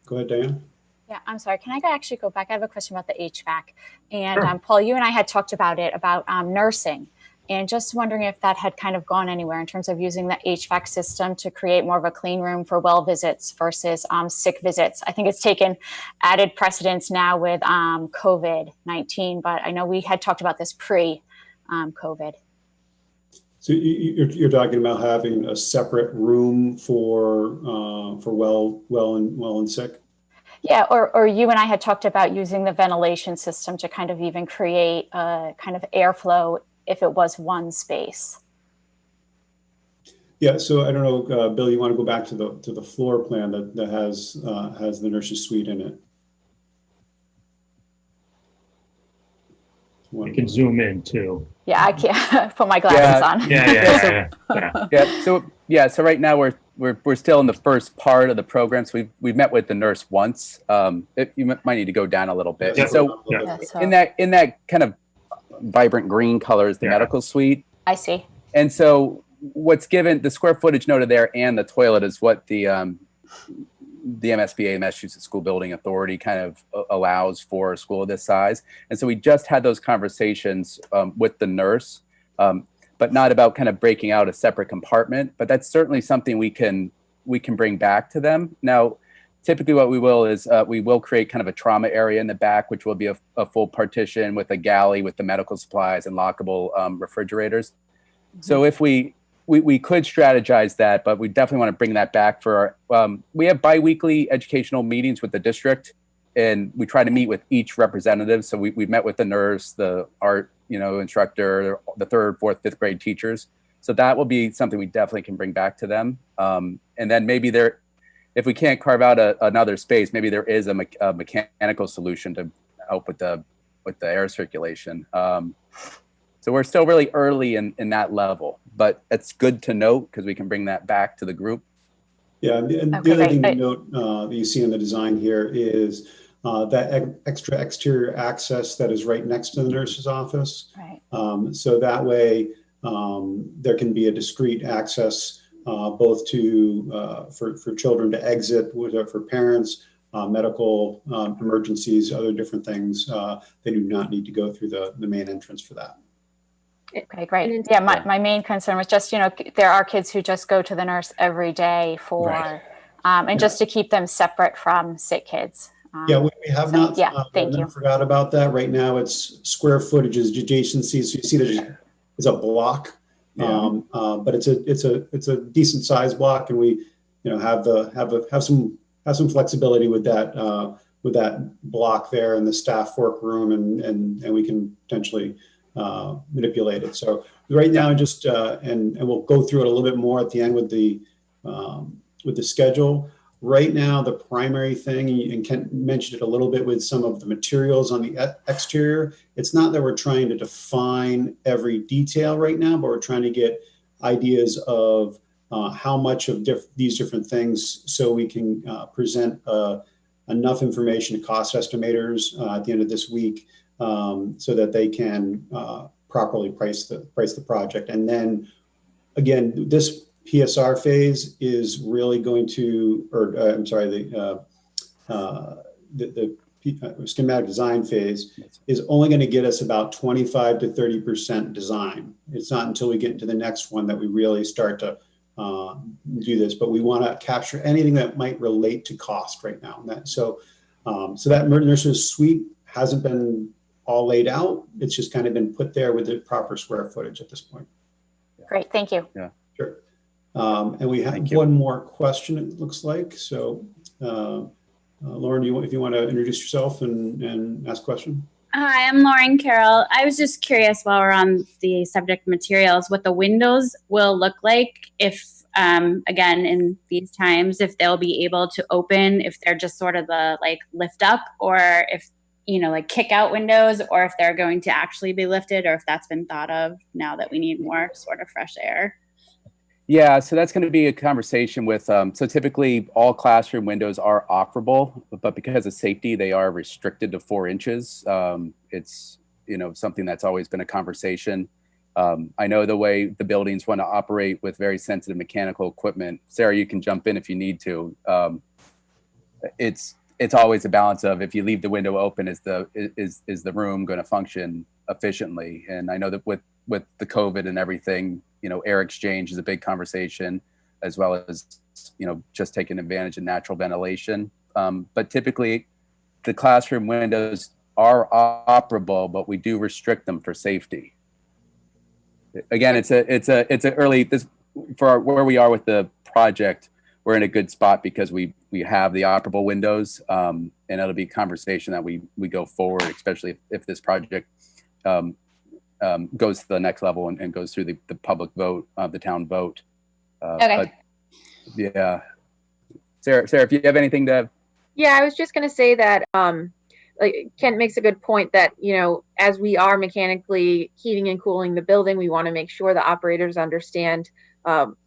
go ahead, Diana. Yeah, I'm sorry. Can I actually go back? I have a question about the HVAC. And Sure. Paul, you and I had talked about it, about nursing. And just wondering if that had kind of gone anywhere in terms of using the HVAC system to create more of a clean room for well visits versus sick visits. I think it's taken added precedence now with COVID-19, but I know we had talked about this pre-COVID. So you're talking about having a separate room for well and sick? Yeah, or you and I had talked about using the ventilation system to kind of even create a kind of airflow if it was one space. Yeah, so I don't know, Bill, you want to go back to the floor plan that has the nurse's suite in it? I can zoom in too. Yeah, I can't put my glasses on. Yeah. So right now we're still in the first part of the program. So we've met with the nurse once. You might need to go down a little bit. Yeah. So in that kind of vibrant green color is the medical suite. I see. And so what's given, the square footage noted there and the toilet is what the MSBA, Massachusetts School Building Authority, kind of allows for a school of this size. And so we just had those conversations with the nurse, but not about kind of breaking out a separate compartment. But that's certainly something we can bring back to them. Now, typically what we will is we will create kind of a trauma area in the back, which will be a full partition with a galley with the medical supplies and lockable refrigerators. Mm-hmm. So if we could strategize that, but we definitely want to bring that back for our, we have biweekly educational meetings with the district, and we try to meet with each representative. So we've met with the nurse, the art, instructor, the 3rd, 4th, 5th grade teachers. So that will be something we definitely can bring back to them. And then maybe if we can't carve out another space, maybe there is a mechanical solution to help with the air circulation. So we're still really early in that level, but it's good to note because we can bring that back to the group. Yeah, and the other thing to note that you see in the design here is that extra exterior access that is right next to the nurse's office. Right. So that way, there can be a discrete access both to for children to exit, for parents, medical emergencies, other different things. They do not need to go through the main entrance for that. Okay, great. Yeah, my main concern was just, there are kids who just go to the nurse every day for, Right. and just to keep them separate from sick kids. Yeah, we have not. Yeah, thank you. Forgot about that. Right now, it's square footage is adjacencies. So you see that it's a block, but it's a decent size block, and we have some flexibility with that block there in the staff workroom, and we can potentially manipulate it. So right now, just and we'll go through it a little bit more at the end with the schedule. Right now, the primary thing, and Kent mentioned it a little bit with some of the materials on the exterior, it's not that we're trying to define every detail right now, but we're trying to get ideas of how much of these different things so we can present enough information to cost estimators at the end of this week so that they can properly price the project. And then, again, this PSR phase is really going to, the schematic design phase is only going to get us about 25 to 30% design. It's not until we get into the next one that we really start to do this, but we want to capture anything that might relate to cost right now. So that nurse's suite hasn't been all laid out. It's just kind of been put there with the proper square footage at this point. Great, thank you. Yeah, sure. And we have one more question, it looks like. So, Lauren, if you want to introduce yourself and ask a question. Hi, I'm Lauren Carroll. I was just curious while we're on the subject materials, what the windows will look like if, again, in these times, if they'll be able to open, if they're just sort of the lift up, or if, kick out windows, or if they're going to actually be lifted, or if that's been thought of now that we need more sort of fresh air. Yeah, so that's going to be a conversation with, so typically all classroom windows are operable, but because of safety, they are restricted to 4 inches. It's, something that's always been a conversation. I know the way the buildings want to operate with very sensitive mechanical equipment. Sarah, you can jump in if you need to. It's always a balance of, if you leave the window open, is the room going to function efficiently? And I know that with the COVID and everything, air exchange is a big conversation, as well as, just taking advantage of natural ventilation. But typically the classroom windows are operable, but we do restrict them for safety. Again, it's a early, where we are with the project, we're in a good spot because we have the operable windows, and it'll be a conversation that we go forward, especially if this project goes to the next level and goes through the public vote, the town vote. Okay. But yeah, Sarah, if you have anything to. Yeah, I was just going to say that Kent makes a good point that, as we are mechanically heating and cooling the building, we want to make sure the operators understand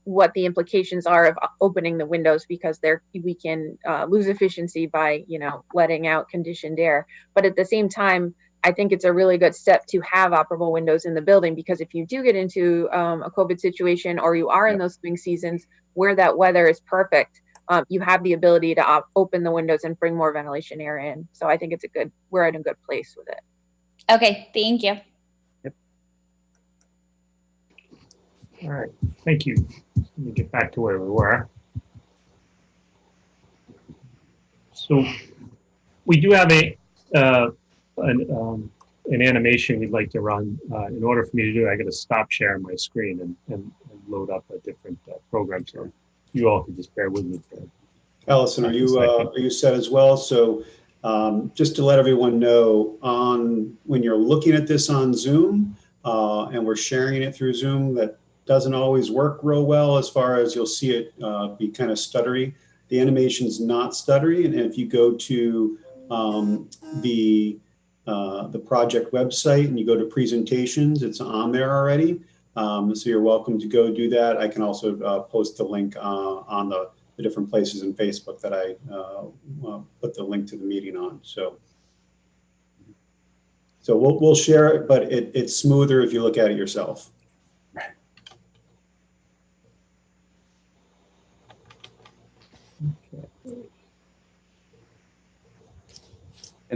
what the implications are of opening the windows, because we can lose efficiency by, letting out conditioned air. But at the same time, I think it's a really good step to have operable windows in the building, because if you do get into a COVID situation, or you are in those swing seasons where that weather is perfect, you have the ability to open the windows and bring more ventilation air in. So I think we're in a good place with it. Okay, thank you. Yep. All right, thank you. Let me get back to where we were. So we do have an animation we'd like to run. In order for me to do it, I got to stop sharing my screen and load up a different program. So you all can just bear with me for Allison, are you set as well? So just to let everyone know, when you're looking at this on Zoom and we're sharing it through Zoom, that doesn't always work real well, as far as you'll see it be kind of stuttery. The animation's not stuttery, and if you go to the project website and you go to presentations, it's on there already. So you're welcome to go do that. I can also post the link on the different places in Facebook that I put the link to the meeting on. So we'll share it, but it's smoother if you look at it yourself.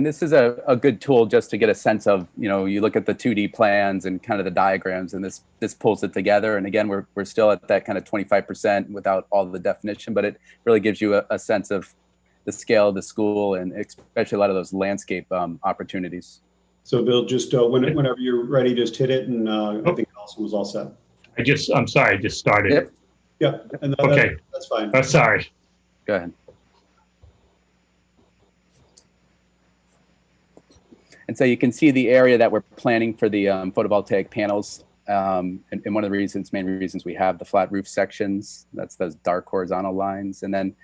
And this is a good tool just to get a sense of, you look at the 2D plans and kind of the diagrams, and this pulls it together. And again, we're still at that kind of 25% without all the definition, but it really gives you a sense of the scale of the school and especially a lot of those landscape opportunities. So Bill, just whenever you're ready, just hit it, and I think Allison was all set. I'm sorry, I just started. Yep. Yeah, and Okay. that's fine. Sorry. Go ahead. And so you can see the area that we're planning for the photovoltaic panels. And one of the main reasons we have the flat roof sections, that's those dark horizontal lines. And then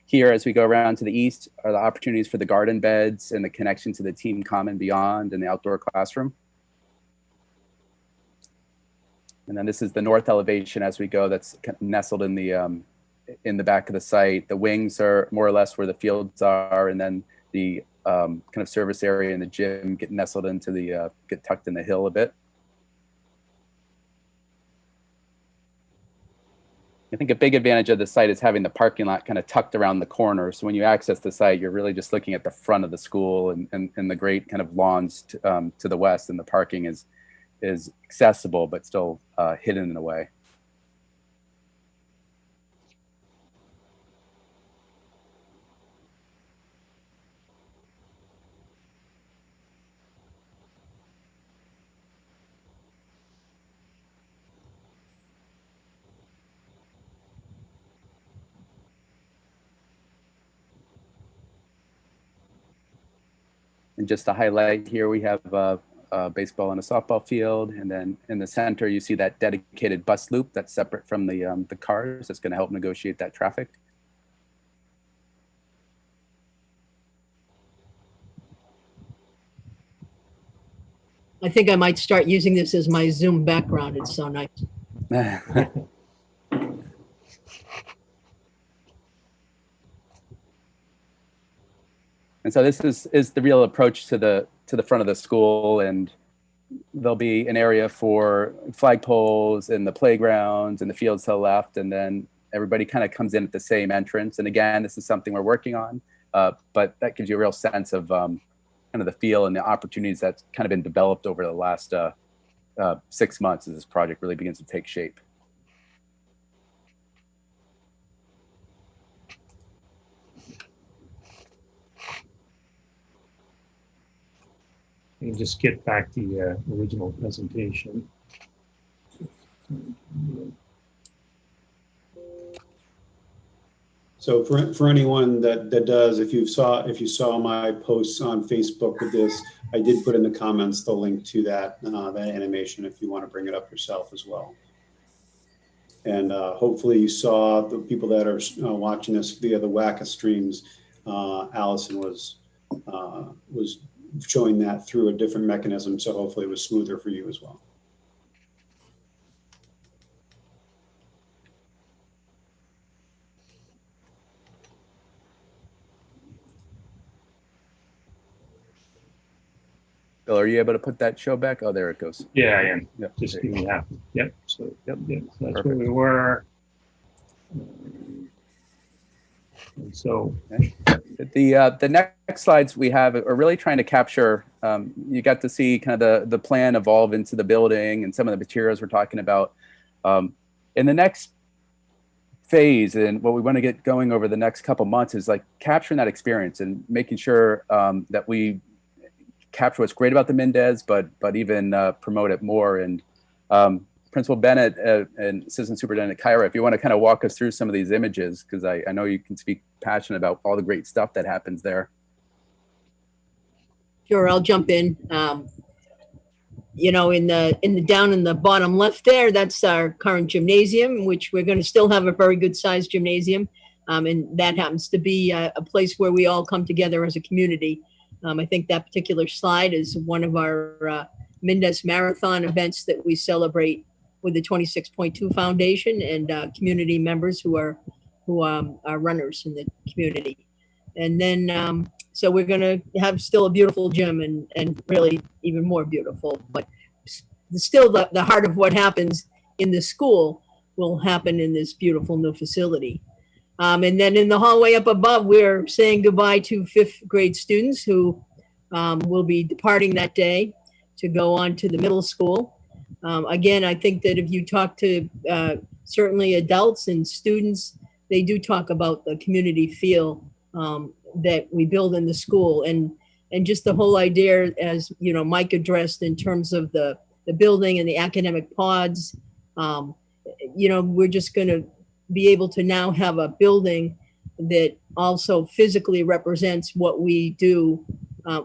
here, as we go around to the east, are the opportunities for the garden beds and the connection to the team common beyond and the outdoor classroom. And then this is the north elevation as we go, that's nestled in the back of the site. The wings are more or less where the fields are, and then the kind of service area and the gym get nestled into get tucked in the hill a bit. I think a big advantage of the site is having the parking lot kind of tucked around the corner. So when you access the site, you're really just looking at the front of the school and the great kind of lawns to the west, and the parking is accessible, but still hidden in a way. And just to highlight here, we have a baseball and a softball field. And then in the center, you see that dedicated bus loop that's separate from the cars. That's going to help negotiate that traffic. I think I might start using this as my Zoom background. It's so nice. And so this is the real approach to the front of the school, and there'll be an area for flagpoles and the playgrounds and the fields to the left, and then everybody kind of comes in at the same entrance. And again, this is something we're working on, but that gives you a real sense of kind of the feel and the opportunities that's kind of been developed over the last 6 months as this project really begins to take shape. And just get back the original presentation. So for anyone that does, if you saw my posts on Facebook with this, I did put in the comments the link to that animation if you want to bring it up yourself as well. And hopefully you saw the people that are watching this via the WACA streams. Allison was showing that through a different mechanism, so hopefully it was smoother for you as well. Bill, are you able to put that show back? Oh, there it goes. Yeah, I am. Yep. Just give me half. Yep. So yep. So that's Perfect. where we were. And so the next slides we have are really trying to capture. You got to see kind of the plan evolve into the building and some of the materials we're talking about. In the next phase, and what we want to get going over the next couple months is like capturing that experience and making sure that we capture what's great about the Mindess, but even promote it more. And Principal Bennett and Assistant Superintendent Kyra, if you want to kind of walk us through some of these images, because I know you can speak passionate about all the great stuff that happens there. Sure, I'll jump in. You know, in the down in the bottom left there, that's our current gymnasium, which we're going to still have a very good sized gymnasium. And that happens to be a place where we all come together as a community. I think that particular slide is one of our Mindess Marathon events that we celebrate with the 26.2 Foundation and community members who are runners in the community. And then, so we're going to have still a beautiful gym and really even more beautiful, but still the heart of what happens in the school will happen in this beautiful new facility. And then in the hallway up above, we're saying goodbye to 5th grade students who will be departing that day to go on to the middle school. Again, I think that if you talk to certainly adults and students, they do talk about the community feel that we build in the school, and just the whole idea, as you know, Mike addressed in terms of the building and the academic pods. You know, we're just going to be able to now have a building that also physically represents what we do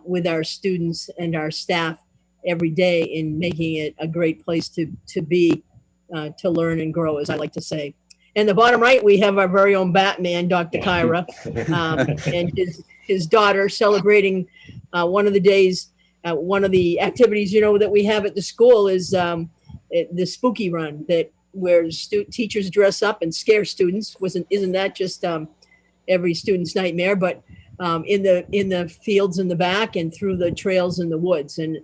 with our students and our staff every day in making it a great place to be, to learn and grow, as I like to say. And the bottom right, we have our very own Batman, Dr. Kyra, and his daughter celebrating one of the days. One of the activities, you know, that we have at the school is the spooky run, where teachers dress up and scare students. Isn't that just every student's nightmare? But in the fields in the back and through the trails in the woods. And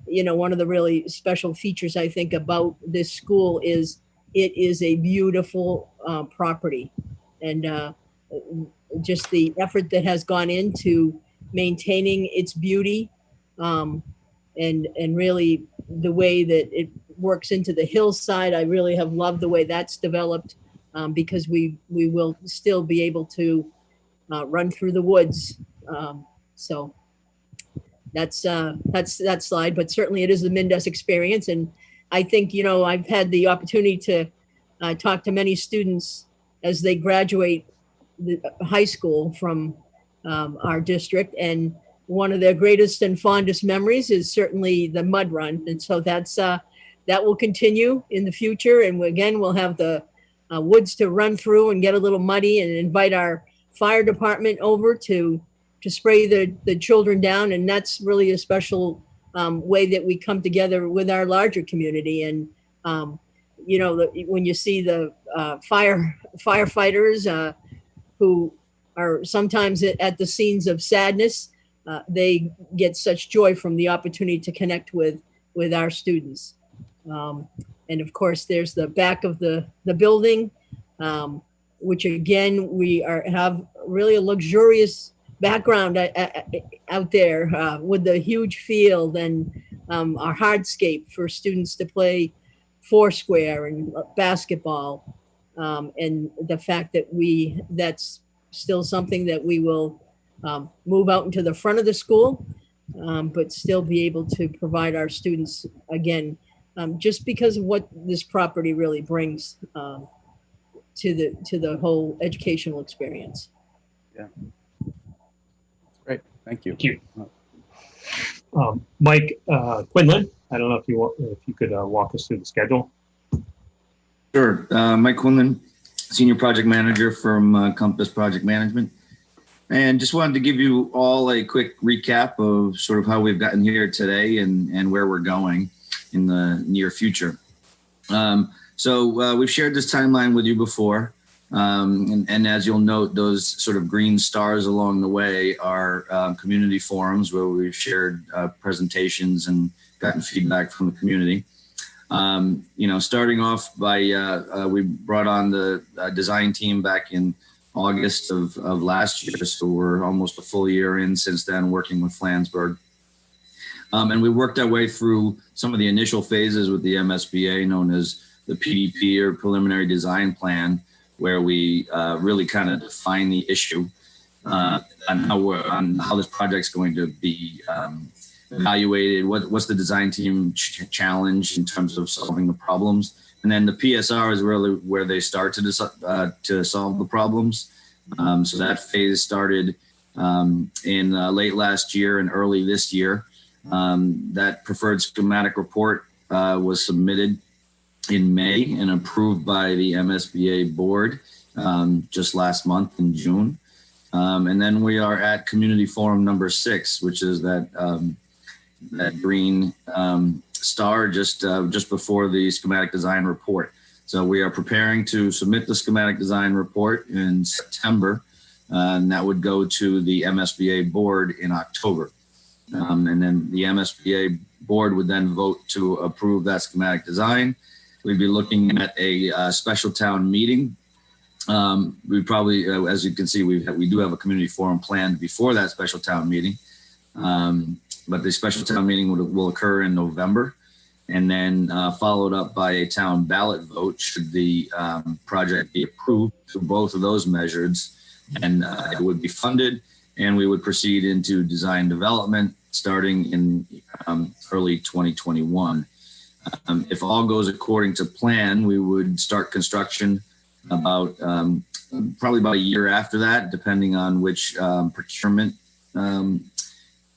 you know, one of the really special features I think about this school is it is a beautiful property, and just the effort that has gone into maintaining its beauty, and really the way that it works into the hillside. I really have loved the way that's developed, because we will still be able to run through the woods. So that's that slide, but certainly it is the Mindess Experience. And I think, you know, I've had the opportunity to talk to many students as they graduate the high school from our district, and one of their greatest and fondest memories is certainly the mud run. And so that will continue in the future. And again, we'll have the woods to run through and get a little muddy, and invite our fire department over to spray the children down. And that's really a special way that we come together with our larger community. And you know, when you see the firefighters who are sometimes at the scenes of sadness, they get such joy from the opportunity to connect with our students. And of course, there's the back of the building, which again, we have really a luxurious background out there with the huge field and our hardscape for students to play foursquare and basketball. And the fact that that's still something that we will move out into the front of the school, but still be able to provide our students, again, just because of what this property really brings to the whole educational experience. Yeah. Great. Thank you. Thank you. Mike Quinlan, I don't know if you could walk us through the schedule. Sure. Mike Quinlan, Senior Project Manager from Compass Project Management. And just wanted to give you all a quick recap of sort of how we've gotten here today and where we're going in the near future. So we've shared this timeline with you before. And as you'll note, those sort of green stars along the way are community forums where we've shared presentations and gotten feedback from the community. You know, starting off by, we brought on the design team back in August of last year. So we're almost a full year in since then, working with Flansburgh. And we worked our way through some of the initial phases with the MSBA, known as the PDP, or Preliminary Design Plan, where we really kind of define the issue on how this project's going to be evaluated, what's the design team challenge in terms of solving the problems. And then the PSR is really where they start to solve the problems. So that phase started in late last year and early this year. That preferred schematic report was submitted in May and approved by the MSBA board just last month in June. And then we are at community forum number 6, which is that green star just before the schematic design report. So we are preparing to submit the schematic design report in September, and that would go to the MSBA board in October. And then the MSBA board would then vote to approve that schematic design. We'd be looking at a special town meeting. We probably, as you can see, we do have a community forum planned before that special town meeting. But the special town meeting will occur in November, and then followed up by a town ballot vote should the project be approved through both of those measures. And it would be funded, and we would proceed into design development starting in early 2021. If all goes according to plan, we would start construction about probably about a year after that, depending on which procurement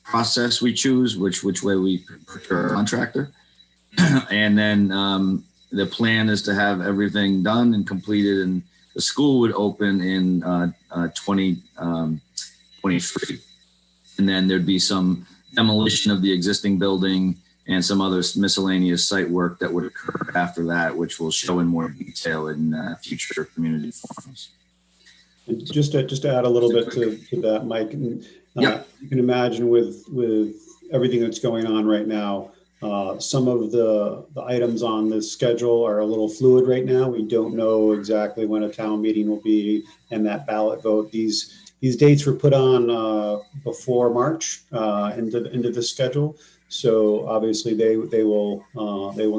process we choose, which way we procure a contractor. And then the plan is to have everything done and completed, and the school would open in 2023. And then there'd be some demolition of the existing building and some other miscellaneous site work that would occur after that, which we'll show in more detail in future community forums. And just to add a little bit to that, Mike, Yeah. You can imagine with everything that's going on right now, some of the items on this schedule are a little fluid right now. We don't know exactly when a town meeting will be and that ballot vote. These dates were put on before March into the schedule. So obviously they will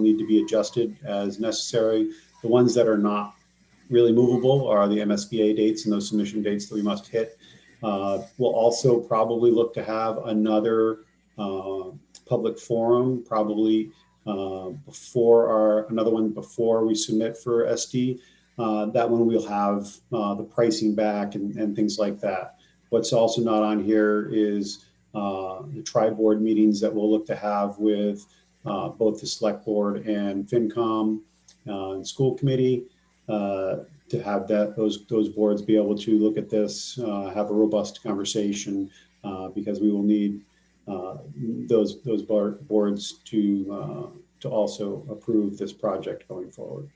need to be adjusted as necessary. The ones that are not really movable are the MSBA dates and those submission dates that we must hit. We'll also probably look to have another public forum, probably another one before we submit for SD. That one we'll have the pricing back and things like that. What's also not on here is the tri-board meetings that we'll look to have with both the select board and FinCom and school committee to have those boards be able to look at this, have a robust conversation because we will need those boards to also approve this project going forward.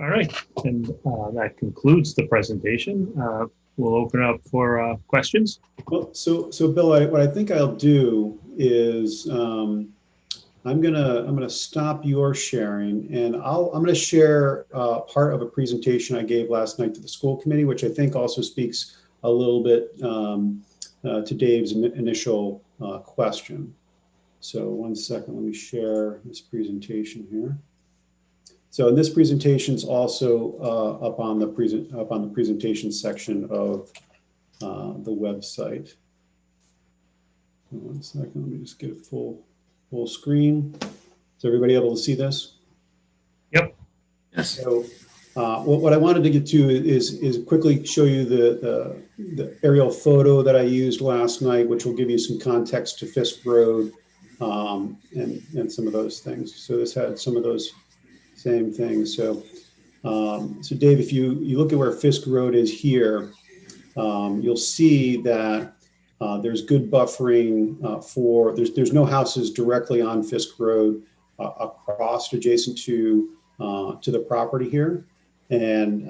All right, and that concludes the presentation. We'll open up for questions. Well, so Bill, what I think I'll do is I'm gonna stop your sharing, and I'm gonna share part of a presentation I gave last night to the school committee, which I think also speaks a little bit to Dave's initial question. So 1 second, let me share this presentation here. So this presentation is also up on the presentation section of the website. 1 second, let me just get it full screen. Is everybody able to see this? Yep. Yes. So what I wanted to get to is quickly show you the aerial photo that I used last night, which will give you some context to Fisk Road and some of those things. So this had some of those same things. So Dave, if you look at where Fisk Road is here, you'll see that there's good buffering there's no houses directly on Fisk Road across adjacent to the property here, and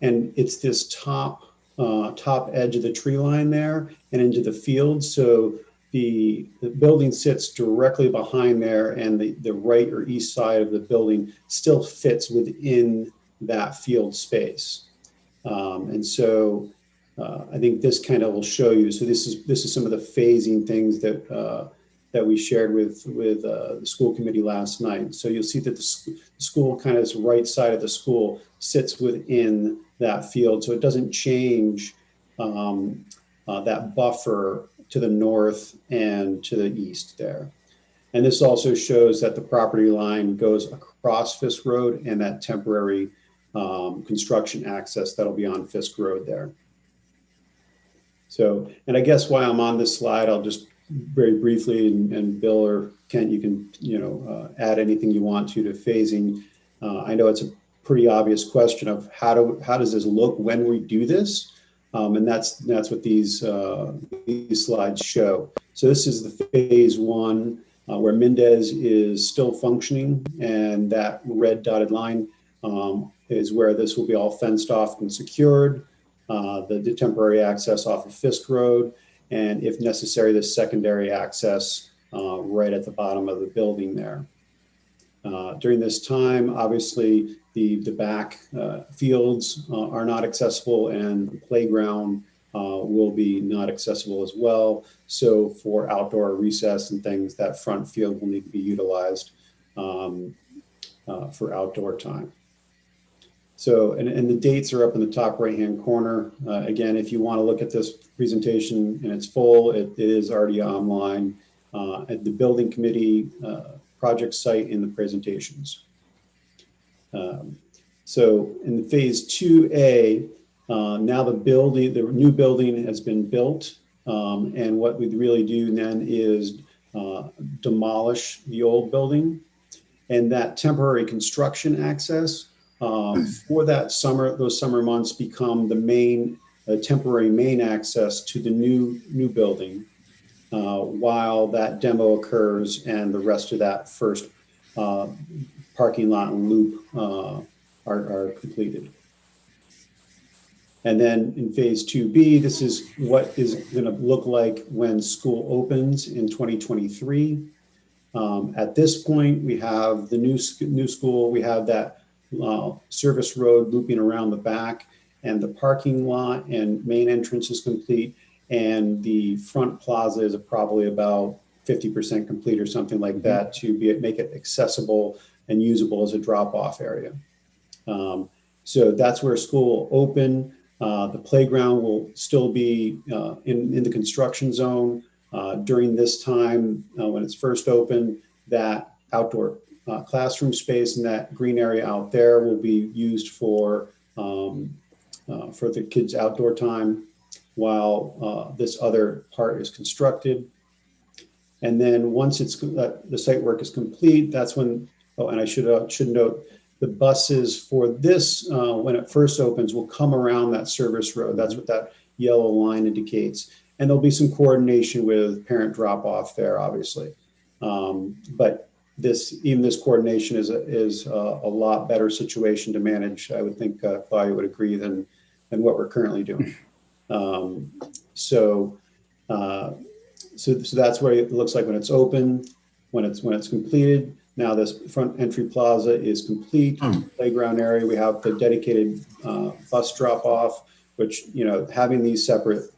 it's this top edge of the tree line there and into the field. So the building sits directly behind there, and the right or east side of the building still fits within that field space. And so I think this kind of will show you. So this is some of the phasing things that we shared with the school committee last night. So you'll see that the school kind of this right side of the school sits within that field, so it doesn't change that buffer to the north and to the east there. And this also shows that the property line goes across Fisk Road and that temporary construction access that'll be on Fisk Road there. So, and I guess while I'm on this slide, I'll just very briefly, and Bill or Kent, you can add anything you want to phasing. I know it's a pretty obvious question of how does this look when we do this, and that's what these slides show. So this is the phase one where Mindess is still functioning, and that red dotted line is where this will be all fenced off and secured. The temporary access off of Fisk Road, and if necessary, the secondary access right at the bottom of the building there. During this time, obviously, the back fields are not accessible, and the playground will be not accessible as well. So for outdoor recess and things, that front field will need to be utilized for outdoor time. So, and the dates are up in the top right-hand corner. Again, if you want to look at this presentation in its full, it is already online at the building committee project site in the presentations. So in phase 2A, now the new building has been built. And what we'd really do then is demolish the old building, and that temporary construction access for that those summer months become the main temporary main access to the new building while that demo occurs and the rest of that first parking lot and loop are completed. And then in phase 2B, this is what is going to look like when school opens in 2023. At this point, we have the new school, we have that service road looping around the back, and the parking lot and main entrance is complete, and the front plaza is probably about 50% complete or something like that to make it accessible and usable as a drop-off area. So that's where school will open. The playground will still be in the construction zone. During this time, when it's first open, that outdoor classroom space and that green area out there will be used for the kids' outdoor time while this other part is constructed. And then once the site work is complete, that's when, and I should note, the buses for this, when it first opens, will come around that service road. That's what that yellow line indicates. And there'll be some coordination with parent drop-off there, obviously. But even this coordination is a lot better situation to manage. I would think Claudia would agree than what we're currently doing. So that's where it looks like when it's open, when it's completed. Now this front entry plaza is complete. Playground area, we have the dedicated bus drop-off, which, having these separate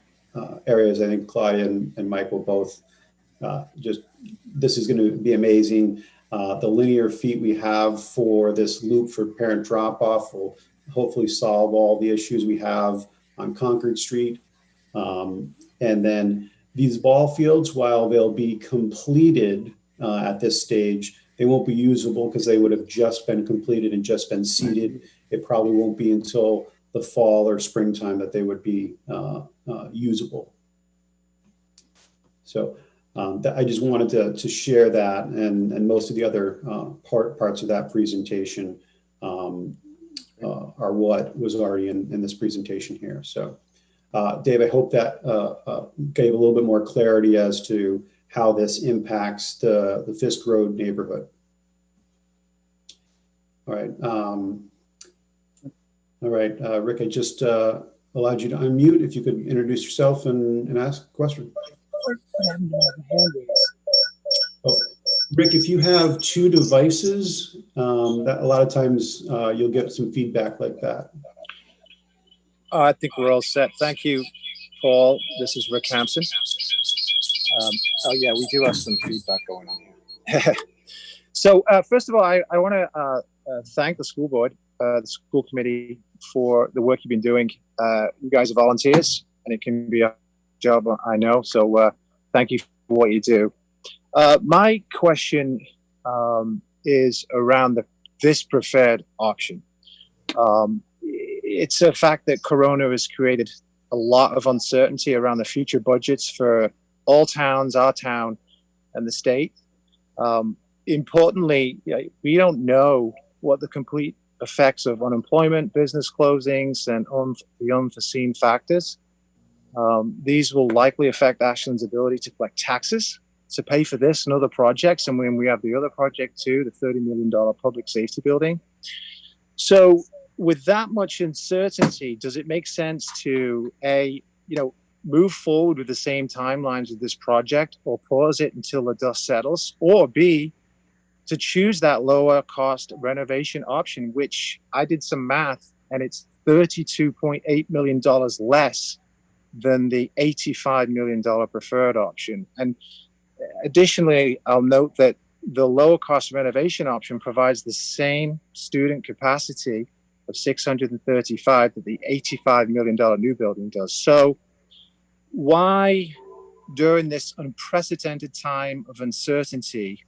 areas, I think Claudia and Mike will both this is going to be amazing. The linear feet we have for this loop for parent drop-off will hopefully solve all the issues we have on Concord Street. And then these ball fields, while they'll be completed at this stage, they won't be usable because they would have just been completed and just been seeded. It probably won't be until the fall or springtime that they would be usable. So I just wanted to share that, and most of the other parts of that presentation are what was already in this presentation here. So Dave, I hope that gave a little bit more clarity as to how this impacts the Fisk Road neighborhood. All right. Rick, I just allowed you to unmute. If you could introduce yourself and ask a question. Oh, Rick, if you have two devices, that a lot of times you'll get some feedback like that. I think we're all set. Thank you, Paul. This is Rick Hampson. Oh yeah, we do have some feedback going on here. So first of all, I want to thank the school board, the school committee for the work you've been doing. You guys are volunteers, and it can be a job, I know. So thank you for what you do. My question is around this preferred auction. It's a fact that Corona has created a lot of uncertainty around the future budgets for all towns, our town, and the state. Importantly, we don't know what the complete effects of unemployment, business closings, and the unforeseen factors. These will likely affect Ashland's ability to collect taxes to pay for this and other projects. And when we have the other project too, the $30 million public safety building. So with that much uncertainty, does it make sense to move forward with the same timelines of this project, or pause it until the dust settles, or B, to choose that lower cost renovation option, which I did some math, and it's $32.8 million less than the $85 million preferred option. And additionally, I'll note that the lower cost renovation option provides the same student capacity of 635 that the $85 million new building does. So why, during this unprecedented time of uncertainty,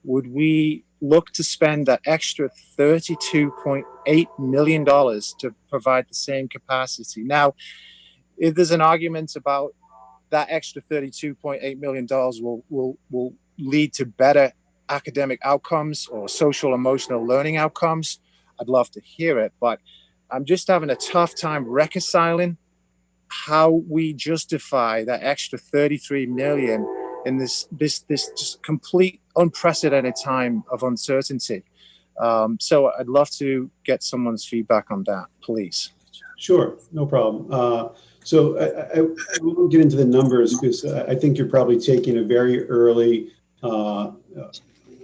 would we look to spend that extra $32.8 million to provide the same capacity? Now, if there's an argument about that extra $32.8 million will lead to better academic outcomes or social emotional learning outcomes, I'd love to hear it, but I'm just having a tough time reconciling how we justify that extra 33 million in this just complete unprecedented time of uncertainty. So I'd love to get someone's feedback on that, please. Sure, no problem. So I won't get into the numbers because I think you're probably taking a very early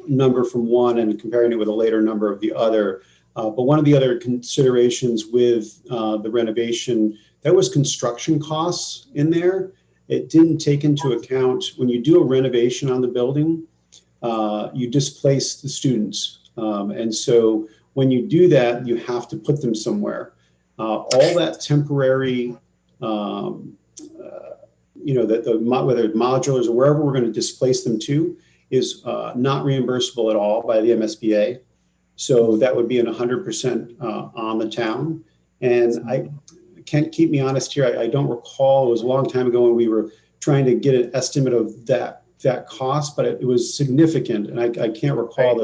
number from one and comparing it with a later number of the other. But one of the other considerations with the renovation, that was construction costs in there. It didn't take into account when you do a renovation on the building, you displace the students. And so when you do that, you have to put them somewhere. All that temporary, whether it's modulars or wherever we're going to displace them to is not reimbursable at all by the MSBA. So that would be 100% on the town. And I can't keep me honest here. I don't recall. It was a long time ago when we were trying to get an estimate of that cost, but it was significant. And I can't recall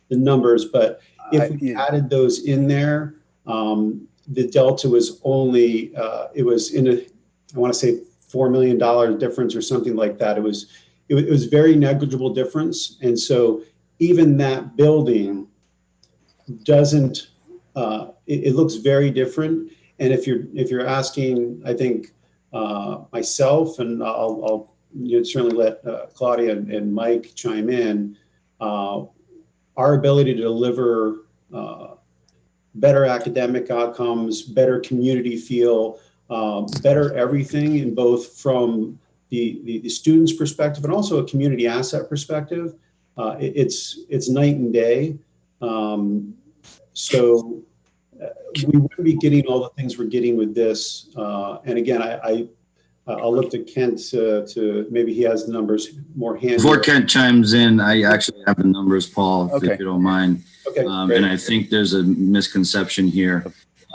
the numbers, but if we added those in there, the delta was only, it was in I want to say $4 million difference or something like that. It was very negligible difference. And so even that building doesn't, it looks very different. And if you're asking, I think myself, and I'll certainly let Claudia and Mike chime in, our ability to deliver better academic outcomes, better community feel, better everything in both from the students' perspective and also a community asset perspective, it's night and day. So we wouldn't be getting all the things we're getting with this. And again, I'll look to Kent to maybe he has the numbers more handy. Before Kent chimes in, I actually have the numbers, Paul, if you don't mind. Okay. And I think there's a misconception here.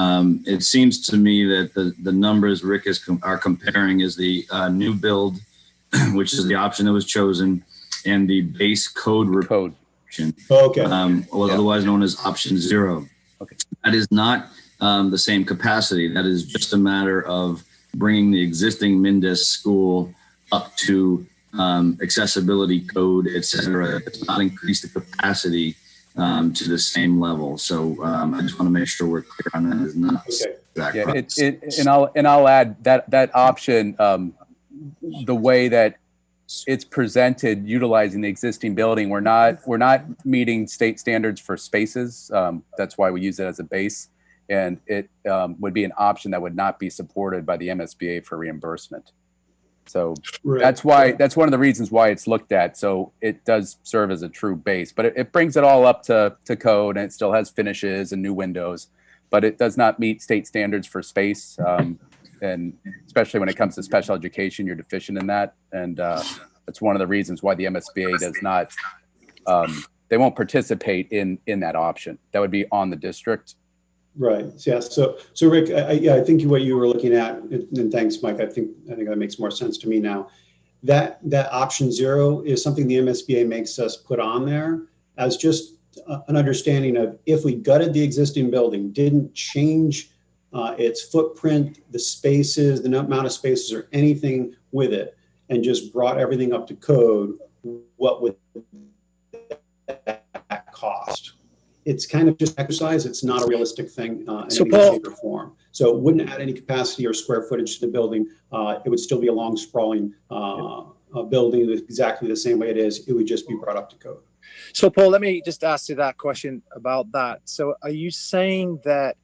It seems to me that the numbers Rick are comparing is the new build, which is the option that was chosen, and the base code option, otherwise known as option 0. Okay. That is not the same capacity. That is just a matter of bringing the existing Mindess school up to accessibility code, et cetera. It does not increase the capacity to the same level. So I just want to make sure we're clear on that. Is not and I'll add that option, the way that it's presented, utilizing the existing building, we're not meeting state standards for spaces. That's why we use it as a base, and it would be an option that would not be supported by the MSBA for reimbursement. So that's one of the reasons why it's looked at. So it does serve as a true base, but it brings it all up to code, and it still has finishes and new windows, but it does not meet state standards for space. And especially when it comes to special education, you're deficient in that. And that's one of the reasons why the MSBA does not, they won't participate in that option. That would be on the district. Right. Yeah. So Rick, I think what you were looking at, and thanks, Mike. I think that makes more sense to me now. That option 0 is something the MSBA makes us put on there as just an understanding of if we gutted the existing building, didn't change its footprint, the spaces, the amount of spaces, or anything with it, and just brought everything up to code, what would that cost? It's kind of just exercise. It's not a realistic thing in any shape or form. So it wouldn't add any capacity or square footage to the building. It would still be a long, sprawling building exactly the same way it is. It would just be brought up to code. So, Paul, let me just ask you that question about that. So, are you saying that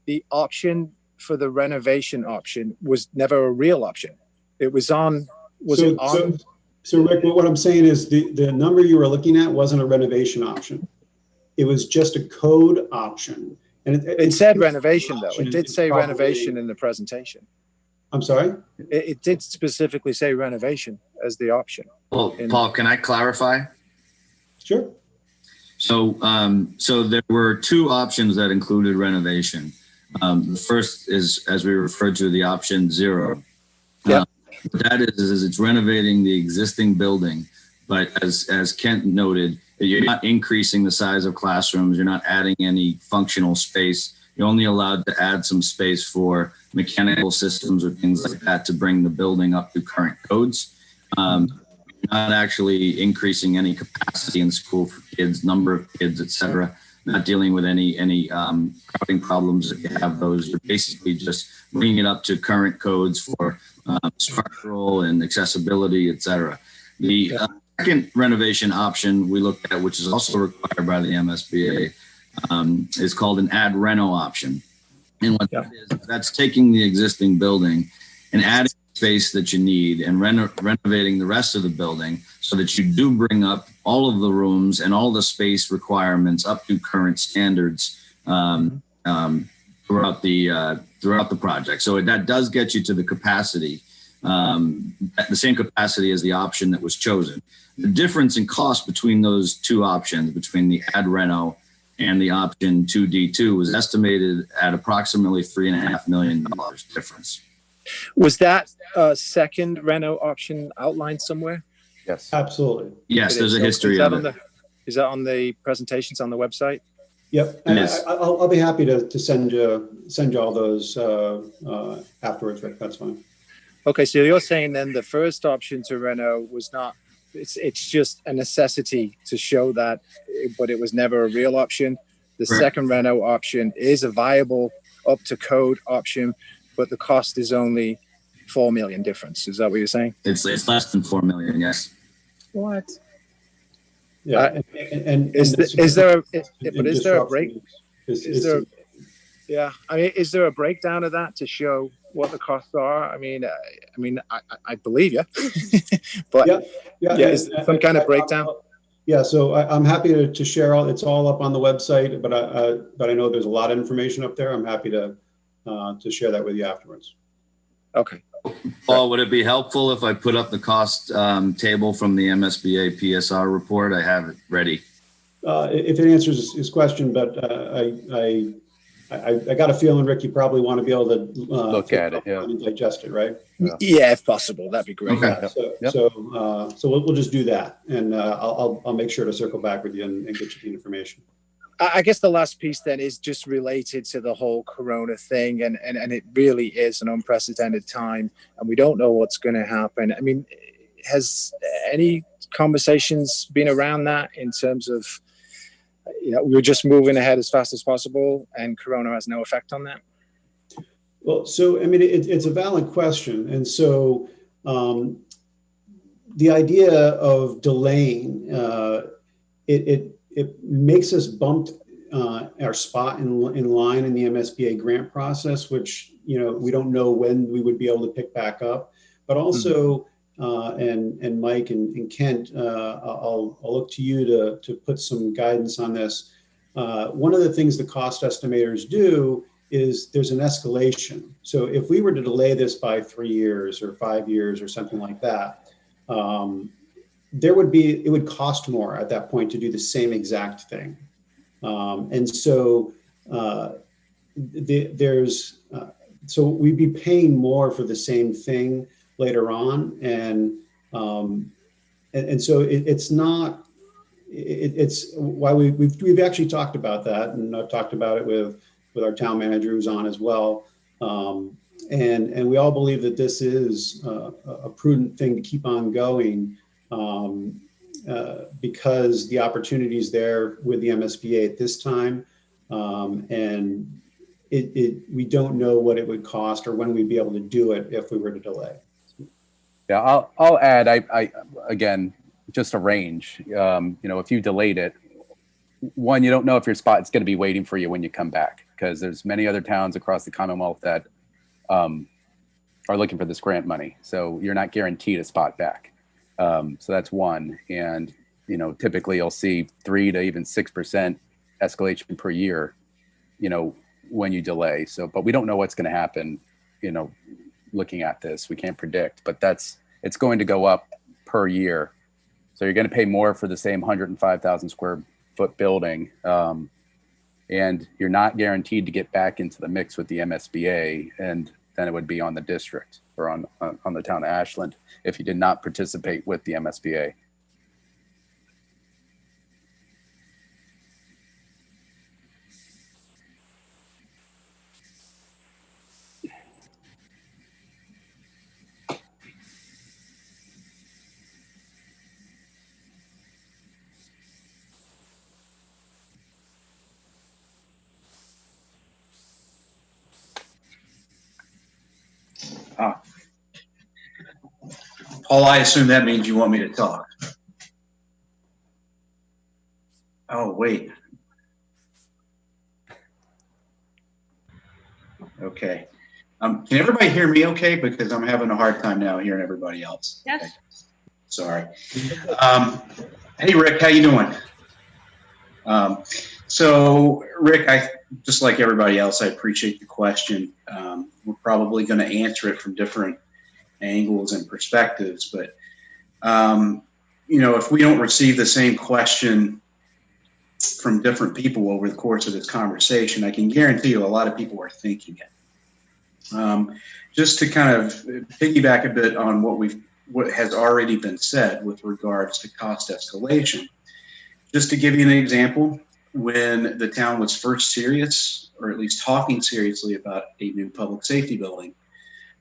the option for the renovation option was never a real option? It was on. So Rick, what I'm saying is the number you were looking at wasn't a renovation option. It was just a code option. And it said renovation, though. It did say renovation in the presentation. I'm sorry? It did specifically say renovation as the option. Well, Paul, can I clarify? Sure. So there were two options that included renovation. The first is, as we referred to, the option 0. Yeah. What that is it's renovating the existing building, but as Kent noted, you're not increasing the size of classrooms. You're not adding any functional space. You're only allowed to add some space for mechanical systems or things like that to bring the building up to current codes. You're not actually increasing any capacity in school for kids, number of kids, et cetera. Not dealing with any crowding problems if you have those. You're basically just bringing it up to current codes for structural and accessibility, et cetera. The second renovation option we looked at, which is also required by the MSBA, is called an add reno option. And what that is, that's taking the existing building and adding space that you need and renovating the rest of the building so that you do bring up all of the rooms and all the space requirements up to current standards throughout the project. So that does get you to the capacity, the same capacity as the option that was chosen. The difference in cost between those two options, between the add reno and the option 2D2, was estimated at approximately $3.5 million difference. Was that second reno option outlined somewhere? Yes. Absolutely. Yes, there's a history of it. Is that on the presentations on the website? Yep. And I'll be happy to send you all those afterwards, Rick. That's fine. Okay, so you're saying then the first option to reno was not, it's just a necessity to show that, but it was never a real option. The second reno option is a viable up to code option, but the cost is only $4 million difference. Is that what you're saying? It's less than $4 million. Yes. What? Yeah. Is there a break? Yeah. I mean, is there a breakdown of that to show what the costs are? I mean, I believe you, but is there some kind of breakdown? Yeah, so I'm happy to share all. It's all up on the website, but I know there's a lot of information up there. I'm happy to share that with you afterwards. Okay. Paul, would it be helpful if I put up the cost table from the MSBA PSR report? I have it ready. If it answers his question, but I got a feeling, Rick, you probably want to be able to look at it, and digest it, right? Yeah, if possible, that'd be great. Okay. So we'll just do that, and I'll make sure to circle back with you and get you the information. I guess the last piece then is just related to the whole Corona thing, and it really is an unprecedented time, and we don't know what's going to happen. I mean, has any conversations been around that in terms of, we're just moving ahead as fast as possible, and Corona has no effect on that? Well, so I mean, it's a valid question, and so the idea of delaying it makes us bump our spot in line in the MSBA grant process, which, we don't know when we would be able to pick back up. But also, and Mike and Kent, I'll look to you to put some guidance on this. One of the things the cost estimators do is there's an escalation. So if we were to delay this by 3 years or 5 years or something like that, it would cost more at that point to do the same exact thing. And so so we'd be paying more for the same thing later on. And so it's why we've actually talked about that. And I've talked about it with our town manager who's on as well. And we all believe that this is a prudent thing to keep on going, because the opportunity is there with the MSBA at this time, and we don't know what it would cost or when we'd be able to do it if we were to delay. Yeah, I'll add. I again, just a range. If you delayed it, one, you don't know if your spot's going to be waiting for you when you come back, because there's many other towns across the Commonwealth that are looking for this grant money. So you're not guaranteed a spot back. So that's one. And, typically you'll see 3 to even 6% escalation per year, when you delay. So, but we don't know what's going to happen, looking at this. We can't predict, but it's going to go up per year. So you're going to pay more for the same 105,000 square foot building, and you're not guaranteed to get back into the mix with the MSBA, and then it would be on the district or on the town of Ashland if you did not participate with the MSBA. Paul, I assume that means you want me to talk. Oh, wait. Okay. Can everybody hear me okay? Because I'm having a hard time now hearing everybody else. Yes. Okay. Sorry. Hey, Rick, how you doing? So, Rick, just like everybody else, I appreciate the question. We're probably going to answer it from different angles and perspectives, but if we don't receive the same question from different people over the course of this conversation, I can guarantee you a lot of people are thinking it. Just to kind of piggyback a bit on what has already been said with regards to cost escalation, just to give you an example, when the town was first serious, or at least talking seriously about a new public safety building,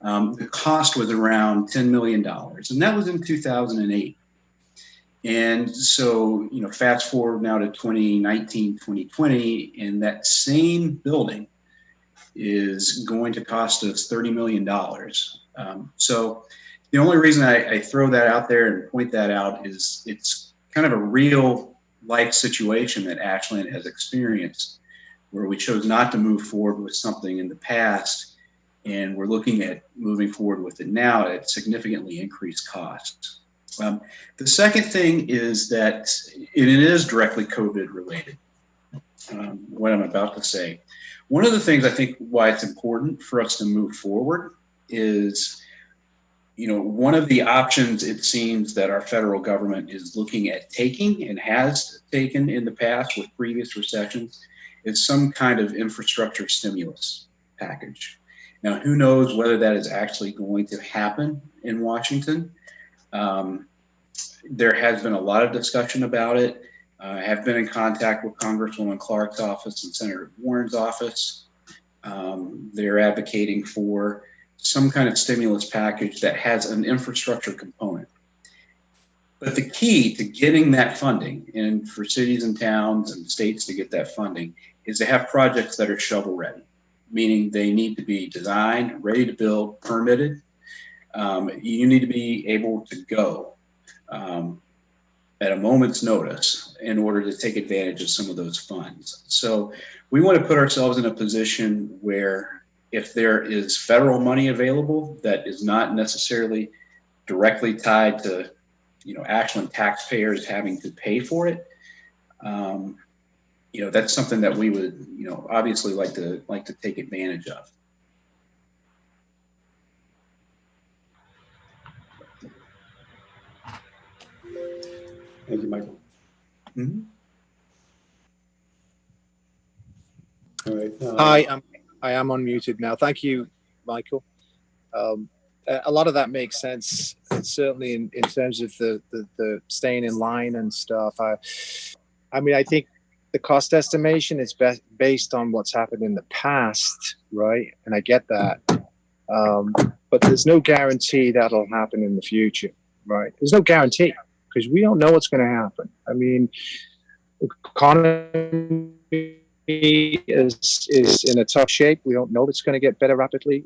the cost was around $10 million, and that was in 2008. And so, fast forward now to 2019, 2020, and that same building is going to cost us $30 million. So the only reason I throw that out there and point that out is it's kind of a real life situation that Ashland has experienced, where we chose not to move forward with something in the past, and we're looking at moving forward with it now at significantly increased costs. The second thing is that it is directly COVID related, what I'm about to say. One of the things I think why it's important for us to move forward is, one of the options it seems that our federal government is looking at taking and has taken in the past with previous recessions is some kind of infrastructure stimulus package. Now, who knows whether that is actually going to happen in Washington? There has been a lot of discussion about it. I have been in contact with Congresswoman Clark's office and Senator Warren's office. They're advocating for some kind of stimulus package that has an infrastructure component. But the key to getting that funding, and for cities and towns and states to get that funding, is to have projects that are shovel ready, meaning they need to be designed, ready to build, permitted. You need to be able to go at a moment's notice in order to take advantage of some of those funds. So we want to put ourselves in a position where if there is federal money available that is not necessarily directly tied to, Ashland taxpayers having to pay for it, that's something that we would, obviously like to take advantage of. Thank you, Michael. Mm-hmm. All right. I am unmuted now. Thank you, Michael. A lot of that makes sense, and certainly in terms of the staying in line and stuff. I mean, I think the cost estimation is based on what's happened in the past, right? And I get that. But there's no guarantee that'll happen in the future, right? There's no guarantee because we don't know what's going to happen. I mean, the economy is in a tough shape. We don't know if it's going to get better rapidly.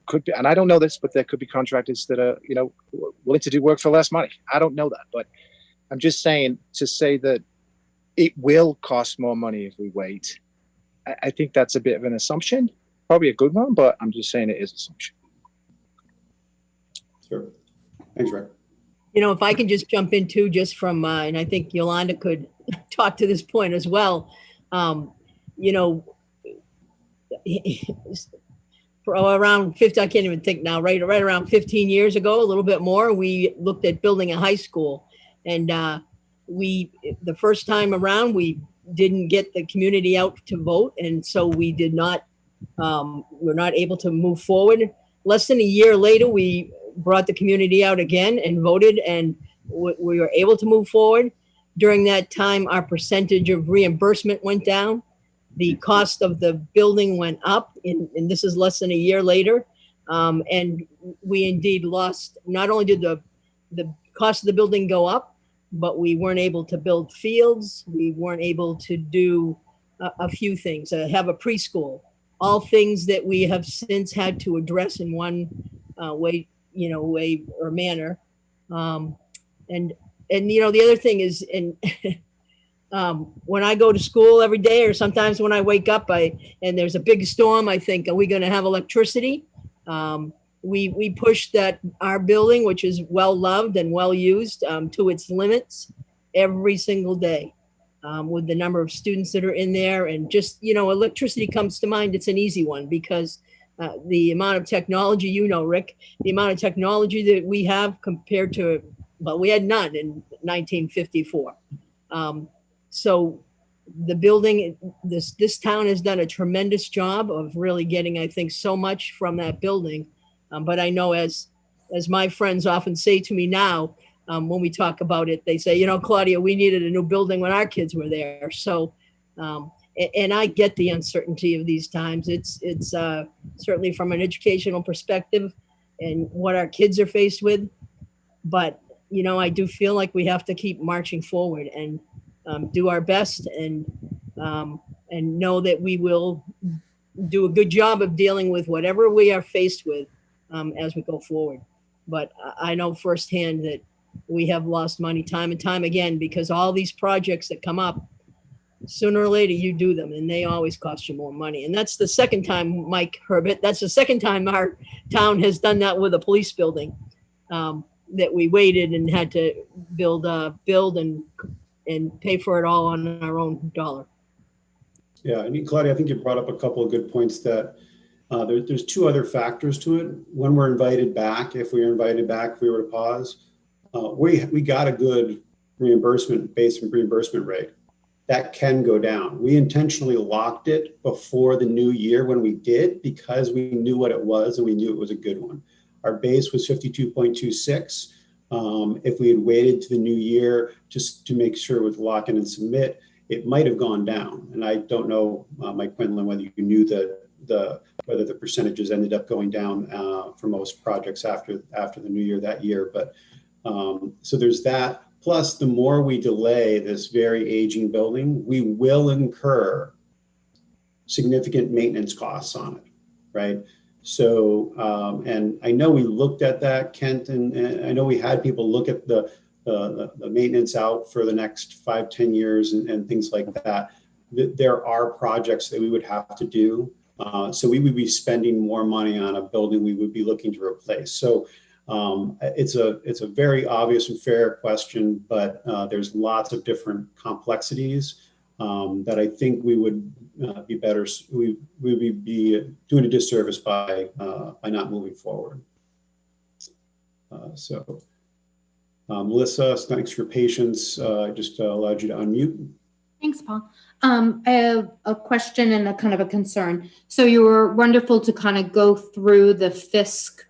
could be, and I don't know this, but there could be contractors that are, you know, willing to do work for less money. I don't know that, but I'm just saying, to say that it will cost more money if we wait, I think that's a bit of an assumption, probably a good one, but I'm just saying it is assumption. Sure. Thanks, Rick. You know, if I can just jump in too, just from, and I think Yolanda could talk to this point as well. You know, for around 50, I can't even think now, right around 15 years ago, a little bit more, we looked at building a high school. And the first time around, we didn't get the community out to vote. And so we did not, we're not able to move forward. Less than a year later, we brought the community out again and voted, and we were able to move forward. During that time, our percentage of reimbursement went down. The cost of the building went up, and this is less than a year later. And we indeed lost, not only did the cost of the building go up, but we weren't able to build fields. We weren't able to do a few things, have a preschool, all things that we have since had to address in one way, you know, way or manner. And you know, the other thing is, and when I go to school every day, or sometimes when I wake up, and there's a big storm, I think, are we going to have electricity? We pushed our building, which is well loved and well used, to its limits every single day, with the number of students that are in there. And just, you know, electricity comes to mind. It's an easy one because the amount of technology, you know, Rick, the amount of technology that we have compared to, well, we had none in 1954. So the building, this town has done a tremendous job of really getting, I think, so much from that building. But I know, as my friends often say to me now, when we talk about it, they say, you know, Claudia, we needed a new building when our kids were there. So, and I get the uncertainty of these times. It's certainly from an educational perspective and what our kids are faced with. But, you know, I do feel like we have to keep marching forward and do our best, and know that we will do a good job of dealing with whatever we are faced with as we go forward. But I know firsthand that we have lost money time and time again, because all these projects that come up, sooner or later you do them, and they always cost you more money. And that's the second time, Mike Herbert, that's the second time our town has done that with a police building, that we waited and had to build and pay for it all on our own dollar. Yeah, I mean, Claudia, I think you brought up a couple of good points that there's two other factors to it. When we're invited back, if we were invited back, if we were to pause, we got a good reimbursement, base reimbursement rate. That can go down. We intentionally locked it before the new year when we did, because we knew what it was and we knew it was a good one. Our base was 52.26. If we had waited to the new year just to make sure with lock in and submit, it might have gone down. And I don't know, Mike Quinlan, whether you knew whether the percentages ended up going down for most projects after the new year that year. But so there's that. Plus, the more we delay this very aging building, we will incur significant maintenance costs on it, right? So, and I know we looked at that, Kent, and I know we had people look at the maintenance out for the next 5-10 years and things like that. There are projects that we would have to do. So we would be spending more money on a building we would be looking to replace. So it's a very obvious and fair question, but there's lots of different complexities that I think we would be better. We would be doing a disservice by not moving forward. So Melissa, thanks for your patience. I just allowed you to unmute. Thanks, Paul. I have a question and a kind of a concern. So you were wonderful to kind of go through the Fisk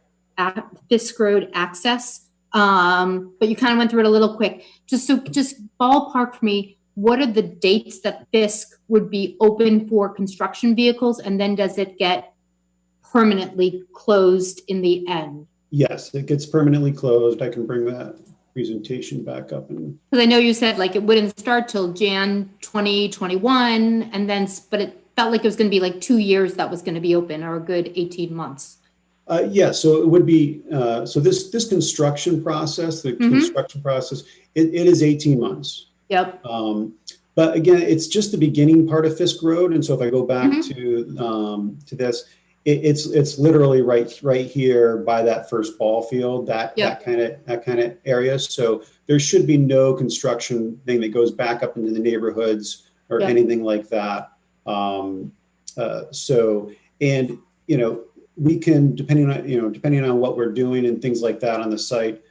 Road access, but you kind of went through it a little quick. Just ballpark for me, what are the dates that Fisk would be open for construction vehicles, and then does it get permanently closed in the end? Yes, it gets permanently closed. I can bring that presentation back up. Because I know you said like it wouldn't start till Jan 2021, and then, but it felt like it was going to be like 2 years that was going to be open, or a good 18 months. Yeah, so it would be, so this construction process, the construction process, it is 18 months. Yep. But again, it's just the beginning part of Fisk Road. And so if I go back to this, it's literally right here by that first ball field, that kind of area. So there should be no construction thing that goes back up into the neighborhoods or anything like that. So, and, you know, we can, depending on what we're doing and things like that on the site,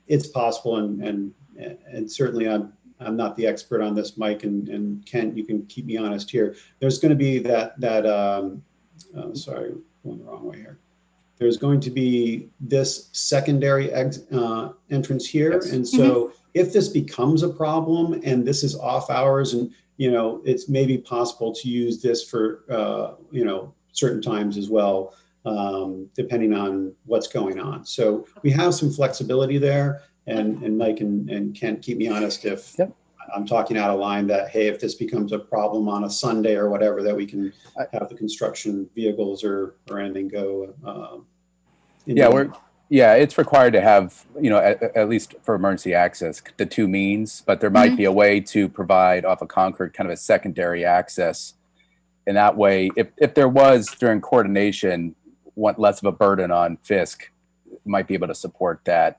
it's possible. And certainly I'm not the expert on this, Mike, and Kent, you can keep me honest here. There's going to be sorry, going the wrong way here. There's going to be this secondary entrance here. Yes. And so if this becomes a problem and this is off hours and, you know, it's maybe possible to use this for, you know, certain times as well, depending on what's going on. So we have some flexibility there, and Mike and Kent, keep me honest if I'm talking out of line, that, hey, if this becomes a problem on a Sunday or whatever, that we can have the construction vehicles or anything go. It's required to have, you know, at least for emergency access, the two means, but there might be a way to provide off of Concord kind of a secondary access. And that way, if there was during coordination, less of a burden on Fisk, might be able to support that.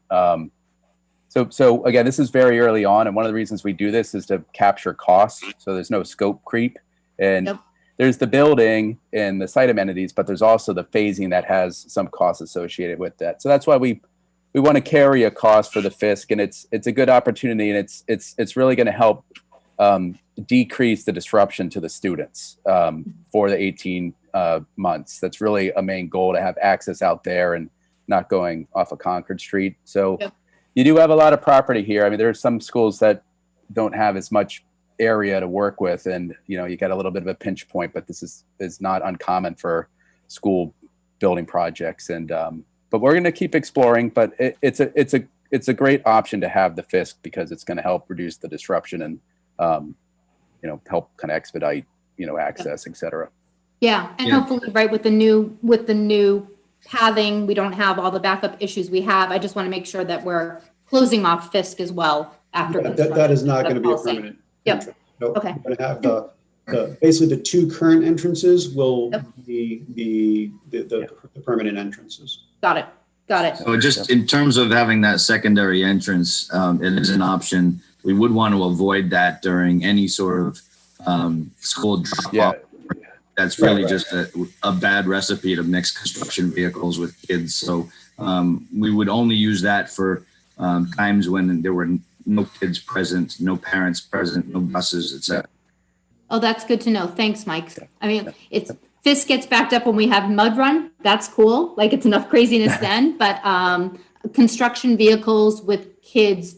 So again, this is very early on. And one of the reasons we do this is to capture costs. So there's no scope creep. And there's the building and the site amenities, but there's also the phasing that has some costs associated with that. So that's why we want to carry a cost for the Fisk, and it's a good opportunity, and it's really going to help decrease the disruption to the students for the 18 months. That's really a main goal, to have access out there and not going off of Concord Street. So you do have a lot of property here. I mean, there are some schools that don't have as much area to work with, and you know, you get a little bit of a pinch point, but this is not uncommon for school building projects. And but we're going to keep exploring, but it's a great option to have the Fisk, because it's going to help reduce the disruption and you know, help kind of expedite, you know, access, et cetera. Yeah, and hopefully, right, with the new pathing, we don't have all the backup issues we have. I just want to make sure that we're closing off Fisk as well after. That is not going to be a permanent. Yep. Nope. Okay. We're going to have the basically the two current entrances will be the permanent entrances. Got it. So just in terms of having that secondary entrance, it is an option. We would want to avoid that during any sort of school drop-off. That's really just a bad recipe to mix construction vehicles with kids. So we would only use that for times when there were no kids present, no parents present, no buses, etc. Oh, that's good to know. Thanks, Mike. I mean, Fisk gets backed up when we have mud run. That's cool. Like, it's enough craziness then. But construction vehicles with kids,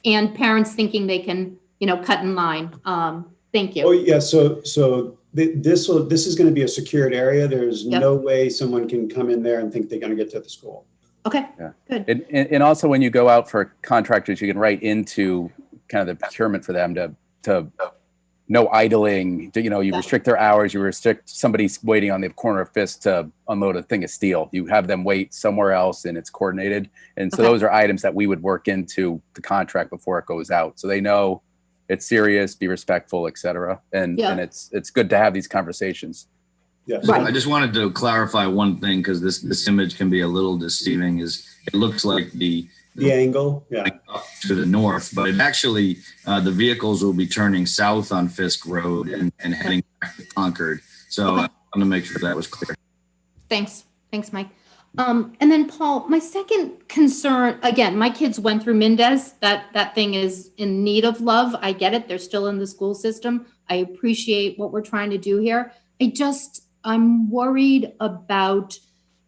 and parents thinking they can, you know, cut in line. Thank you. Oh yeah. So this is going to be a secured area. There's no way someone can come in there and think they're going to get to the school. Okay. Yeah. Good. And also, when you go out for contractors, you can write into kind of the procurement for them to no idling. You know, you restrict their hours. You restrict somebody's waiting on the corner of Fisk to unload a thing of steel. You have them wait somewhere else, and it's coordinated. And so those are items that we would work into the contract before it goes out, so they know it's serious, be respectful, et cetera. And it's good to have these conversations. Yeah. So I just wanted to clarify one thing, because this image can be a little deceiving. Is it looks like the angle up to the north, but it actually the vehicles will be turning south on Fisk Road and heading back to Concord. So I want to make sure that was clear. Thanks, Mike. And then Paul, my second concern, again, my kids went through Mindess. That thing is in need of love. I get it. They're still in the school system. I appreciate what we're trying to do here. I'm worried about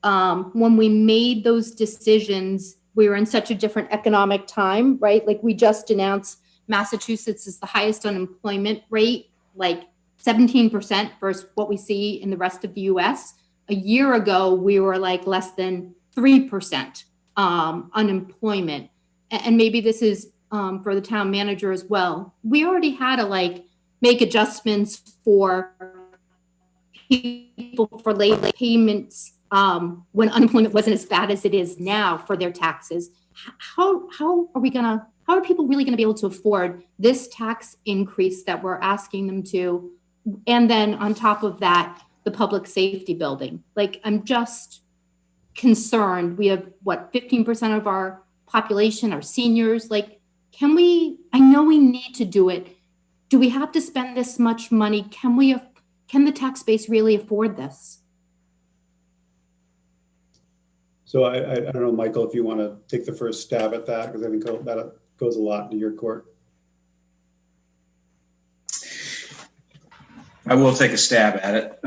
when we made those decisions, we were in such a different economic time, right? Like, we just announced Massachusetts is the highest unemployment rate, like 17% versus what we see in the rest of the US. A year ago, we were like less than 3% unemployment. And maybe this is for the town manager as well. We already had to make adjustments for people for late payments when unemployment wasn't as bad as it is now for their taxes. How are people really going to be able to afford this tax increase that we're asking them to? And then on top of that, the public safety building. Like, I'm just concerned. We have, what, 15% of our population are seniors. Like, I know we need to do it. Do we have to spend this much money? Can the tax base really afford this? So I don't know, Michael, if you want to take the first stab at that, because I think that goes a lot into your court. I will take a stab at it.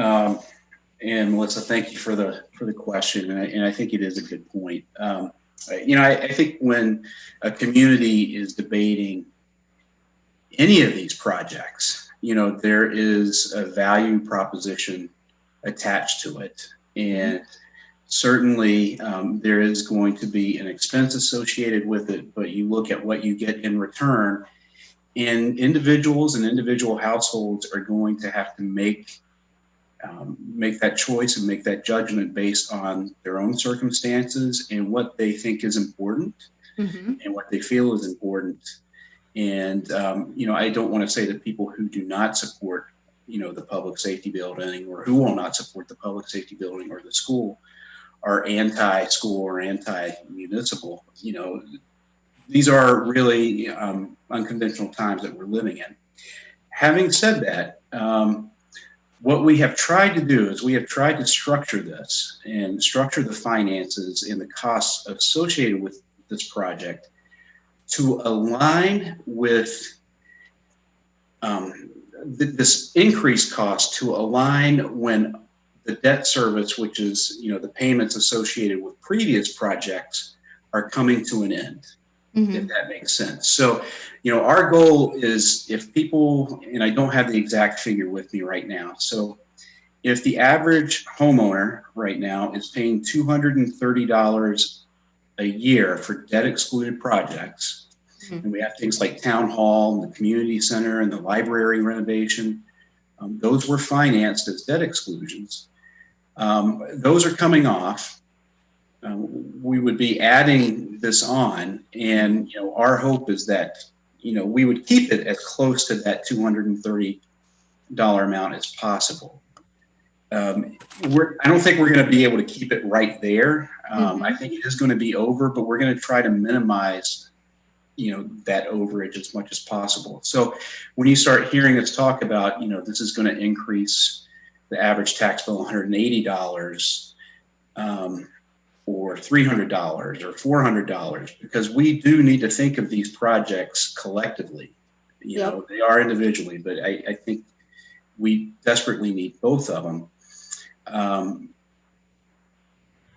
And Melissa, thank you for the question. And I think it is a good point. I think when a community is debating any of these projects, there is a value proposition attached to it. And certainly there is going to be an expense associated with it, but you look at what you get in return, and individuals and individual households are going to have to make that choice and make that judgment based on their own circumstances and what they think is important and what they feel is important. And, I don't want to say that people who do not support, the public safety building, or who will not support the public safety building or the school, are anti-school or anti-municipal. These are really unconventional times that we're living in. Having said that, what we have tried to do is we have tried to structure this and structure the finances and the costs associated with this project to align with this increased cost, to align when the debt service, which is, the payments associated with previous projects, are coming to an end. If that makes sense. So, our goal is, if people, and I don't have the exact figure with me right now. So if the average homeowner right now is paying $230 a year for debt excluded projects, and we have things like town hall and the community center and the library renovation, those were financed as debt exclusions. Those are coming off. We would be adding this on, and our hope is that we would keep it as close to that $230 amount as possible. I don't think we're going to be able to keep it right there. I think it is going to be over, but we're going to try to minimize that overage as much as possible. So when you start hearing us talk about this is going to increase the average tax bill $180, or $300 or $400, because we do need to think of these projects collectively. They are individually, but I think we desperately need both of them.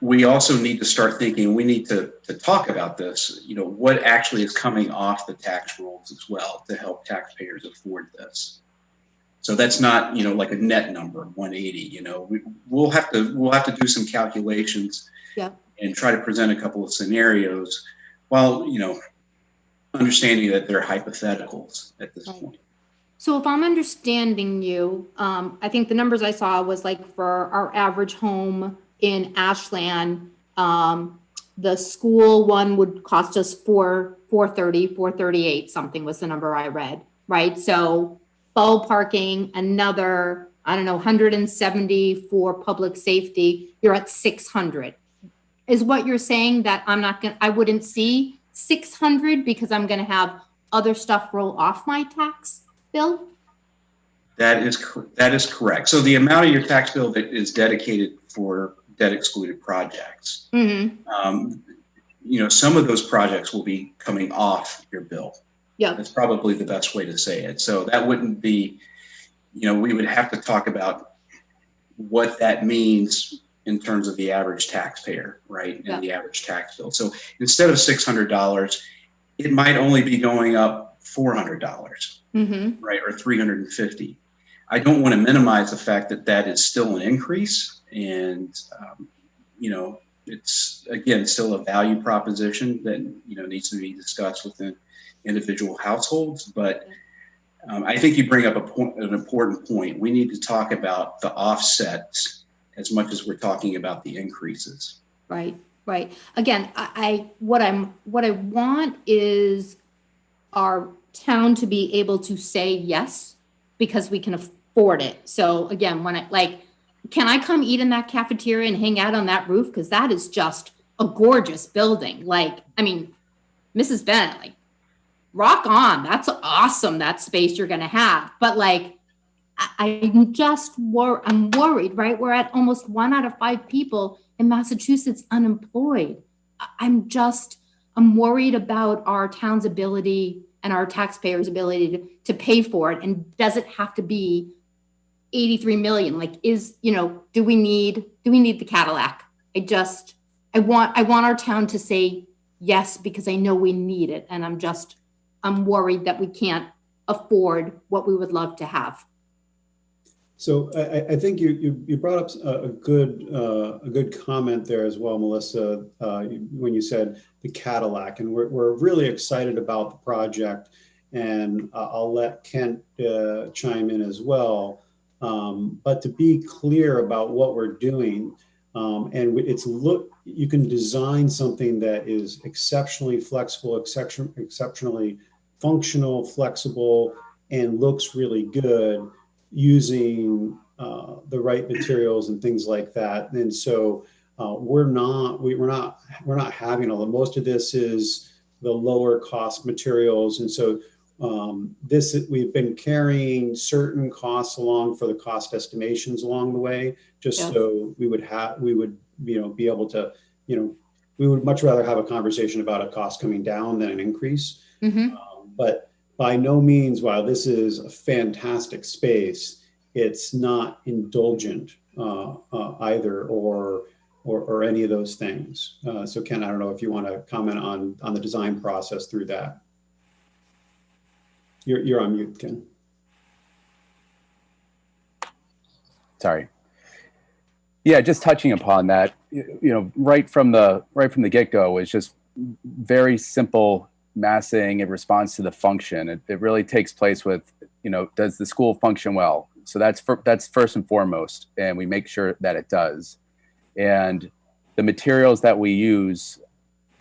We also need to start thinking, we need to talk about this, what actually is coming off the tax rolls as well to help taxpayers afford this. So that's not, like a net number, 180, we'll have to do some calculations and try to present a couple of scenarios while, understanding that they're hypotheticals at this point. So if I'm understanding you, I think the numbers I saw was like for our average home in Ashland, the school one would cost us $438 something was the number I read, right? So ballparking another, I don't know, 170 for public safety, you're at 600. Is what you're saying that I wouldn't see 600 because I'm going to have other stuff roll off my tax bill? That is correct. So the amount of your tax bill that is dedicated for debt excluded projects, some of those projects will be coming off your bill. Yeah, that's probably the best way to say it. So that wouldn't be, we would have to talk about what that means in terms of the average taxpayer, right? And the average tax bill. So instead of $600, it might only be going up $400, right? Or $350. I don't want to minimize the fact that that is still an increase. And, it's, again, still a value proposition that, needs to be discussed within individual households. But I think you bring up an important point. We need to talk about the offsets as much as we're talking about the increases. Right, right. Again, what I want is our town to be able to say yes because we can afford it. So again, can I come eat in that cafeteria and hang out on that roof? Because that is just a gorgeous building. Mrs. Bennett, rock on. That's awesome, that space you're gonna have. But I'm worried, right? We're at almost 1 out of 5 people in Massachusetts unemployed. I'm worried about our town's ability and our taxpayers' ability to pay for it. And does it have to be 83 million? Do we need the Cadillac? I want our town to say yes, because I know we need it. And I'm worried that we can't afford what we would love to have. So I think you brought up a good comment there as well, Melissa, when you said the Cadillac, and we're really excited about the project, and I'll let Kent chime in as well. But to be clear about what we're doing, you can design something that is exceptionally flexible, exceptionally functional, flexible, and looks really good, using the right materials and things like that. And so we're not having all the, most of this is the lower cost materials. And so we've been carrying certain costs along for the cost estimations along the way, just so we would be able to, we would much rather have a conversation about a cost coming down than an increase. Mm-hmm. But by no means, while this is a fantastic space, it's not indulgent either, or any of those things. So Ken, I don't know if you want to comment on the design process through that. You're on mute, Ken. Sorry. Yeah, just touching upon that, right from the get-go is just very simple massing in response to the function. It really takes place with, does the school function well? So that's first and foremost, and we make sure that it does. And the materials that we use,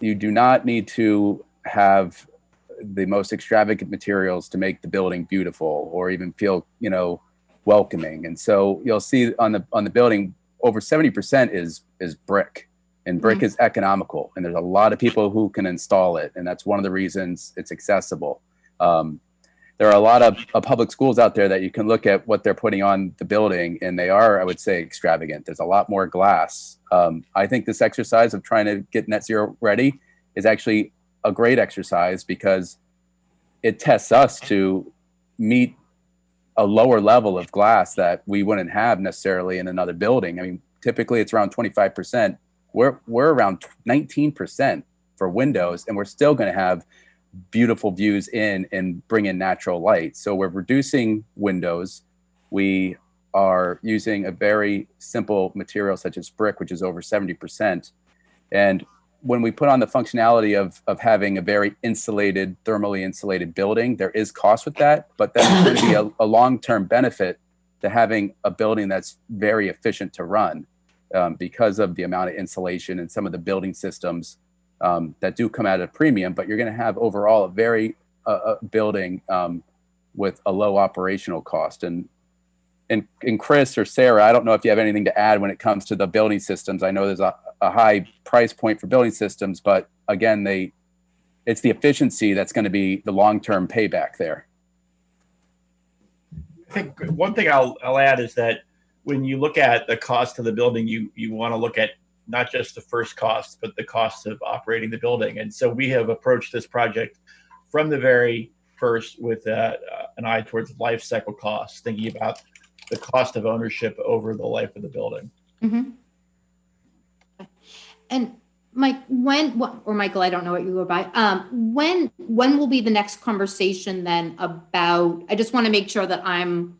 you do not need to have the most extravagant materials to make the building beautiful or even feel, welcoming. And so you'll see on the building, over 70% is brick. And brick is economical, and there's a lot of people who can install it, and that's one of the reasons it's accessible. There are a lot of public schools out there that you can look at what they're putting on the building, and they are, I would say, extravagant. There's a lot more glass. I think this exercise of trying to get net zero ready is actually a great exercise because it tests us to meet a lower level of glass that we wouldn't have necessarily in another building. I mean, typically it's around 25%. We're around 19% for windows, and we're still going to have beautiful views in and bring in natural light. So we're reducing windows. We are using a very simple material such as brick, which is over 70%. And when we put on the functionality of having a very insulated, thermally insulated building, there is cost with that, but then there's going to be a long-term benefit to having a building that's very efficient to run. Because of the amount of insulation and some of the building systems that do come at a premium, but you're going to have overall a very building with a low operational cost. And Chris or Sarah, I don't know if you have anything to add when it comes to the building systems. I know there's a high price point for building systems, but again, it's the efficiency that's going to be the long-term payback there. I think one thing I'll add is that when you look at the cost of the building, you want to look at not just the first cost, but the cost of operating the building. And so we have approached this project from the very first with an eye towards life cycle costs, thinking about the cost of ownership over the life of the building. Mm-hmm. And Mike, Michael, I don't know what you go by. When will be the next conversation then about, I just want to make sure that I'm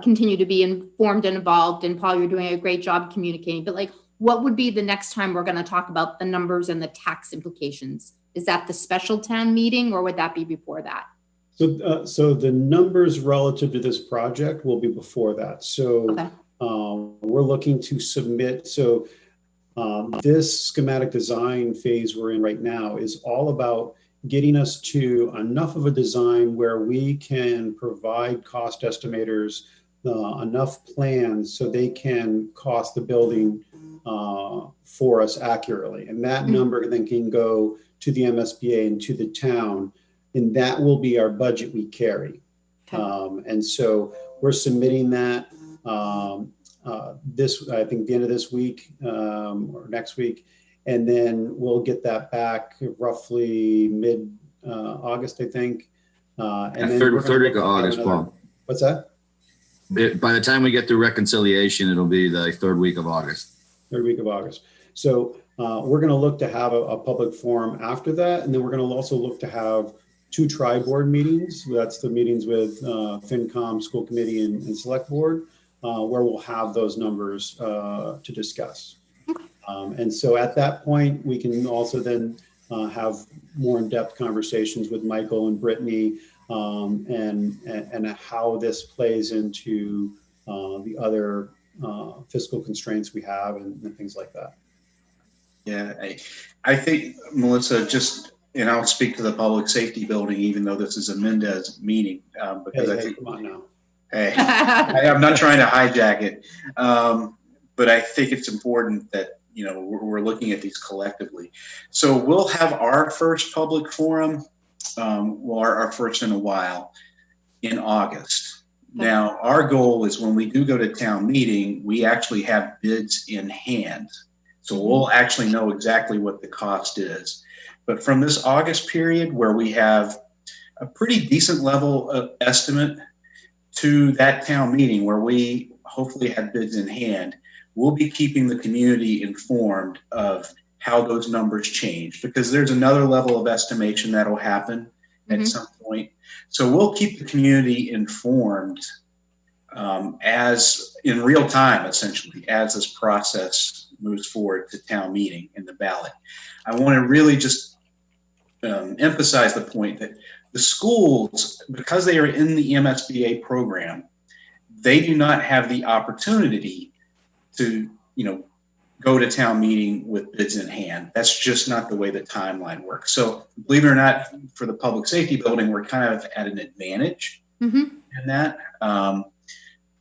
continue to be informed and involved, and Paul, you're doing a great job communicating, but what would be the next time we're going to talk about the numbers and the tax implications? Is that the special town meeting, or would that be before that? So the numbers relative to this project will be before that. So we're looking to submit. So this schematic design phase we're in right now is all about getting us to enough of a design where we can provide cost estimators enough plans so they can cost the building for us accurately. And that number then can go to the MSBA and to the town, and that will be our budget we carry. And so we're submitting that I think the end of this week or next week, and then we'll get that back roughly mid-August, I think. And then third week of August, Paul. What's that? By the time we get through reconciliation, it'll be the third week of August. Third week of August. So we're going to look to have a public forum after that, and then we're going to also look to have 2 tri-board meetings. That's the meetings with FinCom, School Committee, and Select Board, where we'll have those numbers to discuss. And so at that point, we can also then have more in-depth conversations with Michael and Brittany and how this plays into the other fiscal constraints we have and things like that. Yeah, I think, Melissa, and I'll speak to the public safety building, even though this is a Mindess meeting, because I think, come on now. Hey, I'm not trying to hijack it, but I think it's important that, we're looking at these collectively. So we'll have our first public forum, our first in a while, in August. Now, our goal is when we do go to town meeting, we actually have bids in hand. So we'll actually know exactly what the cost is. But from this August period where we have a pretty decent level of estimate to that town meeting where we hopefully have bids in hand, we'll be keeping the community informed of how those numbers change, because there's another level of estimation that'll happen at some point. So we'll keep the community informed as in real time, essentially, as this process moves forward to town meeting and the ballot. I want to really just emphasize the point that the schools, because they are in the MSBA program, they do not have the opportunity to, go to town meeting with bids in hand. That's just not the way the timeline works. So believe it or not, for the public safety building, we're kind of at an advantage in that.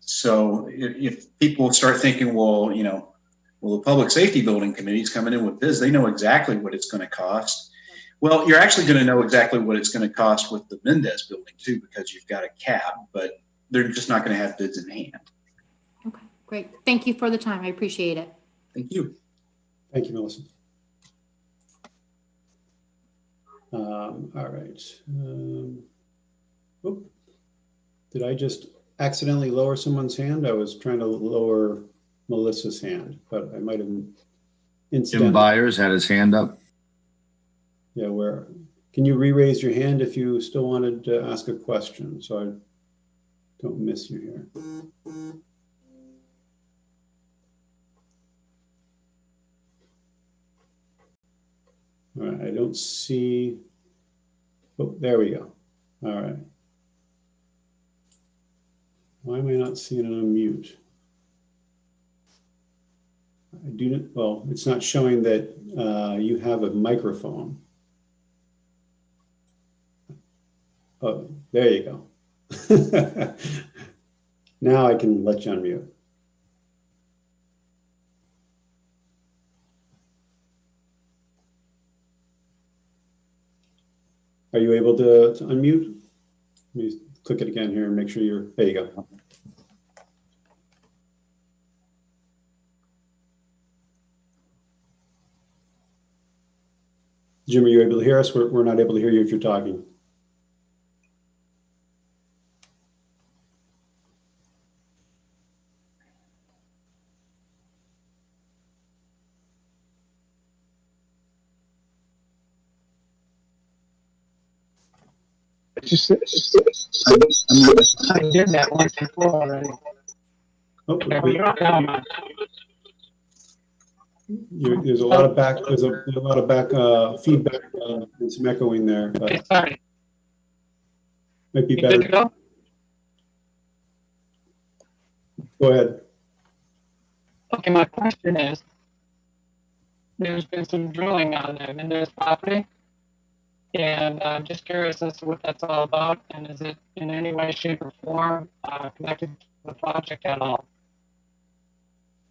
So if people start thinking, well, the public safety building committee is coming in with bids, they know exactly what it's going to cost. Well, you're actually going to know exactly what it's going to cost with the Mindess building too, because you've got a cap, but they're just not going to have bids in hand. Okay, great. Thank you for the time. I appreciate it. Thank you. Thank you, Melissa. All right. Did I just accidentally lower someone's hand? I was trying to lower Melissa's hand, but I might have incidentally. Jim Byers had his hand up. Yeah, where? Can you re-raise your hand if you still wanted to ask a question, so I don't miss you here? All right, I don't see. Oh, there we go. All right. Why am I not seeing it unmute? I do not, well, it's not showing that you have a microphone. Oh, there you go. Now I can let you unmute. Are you able to unmute? Let me click it again here and make sure you're, there you go. Jim, are you able to hear us? We're not able to hear you if you're talking. I did that once before already. Oh, there's a lot of back. There's a lot of back feedback and some echoing there. But sorry. Might be better. Go? Go ahead. Okay, my question is, there's been some drilling on the Mindess property, and I'm just curious as to what that's all about, and is it in any way, shape, or form connected to the project at all?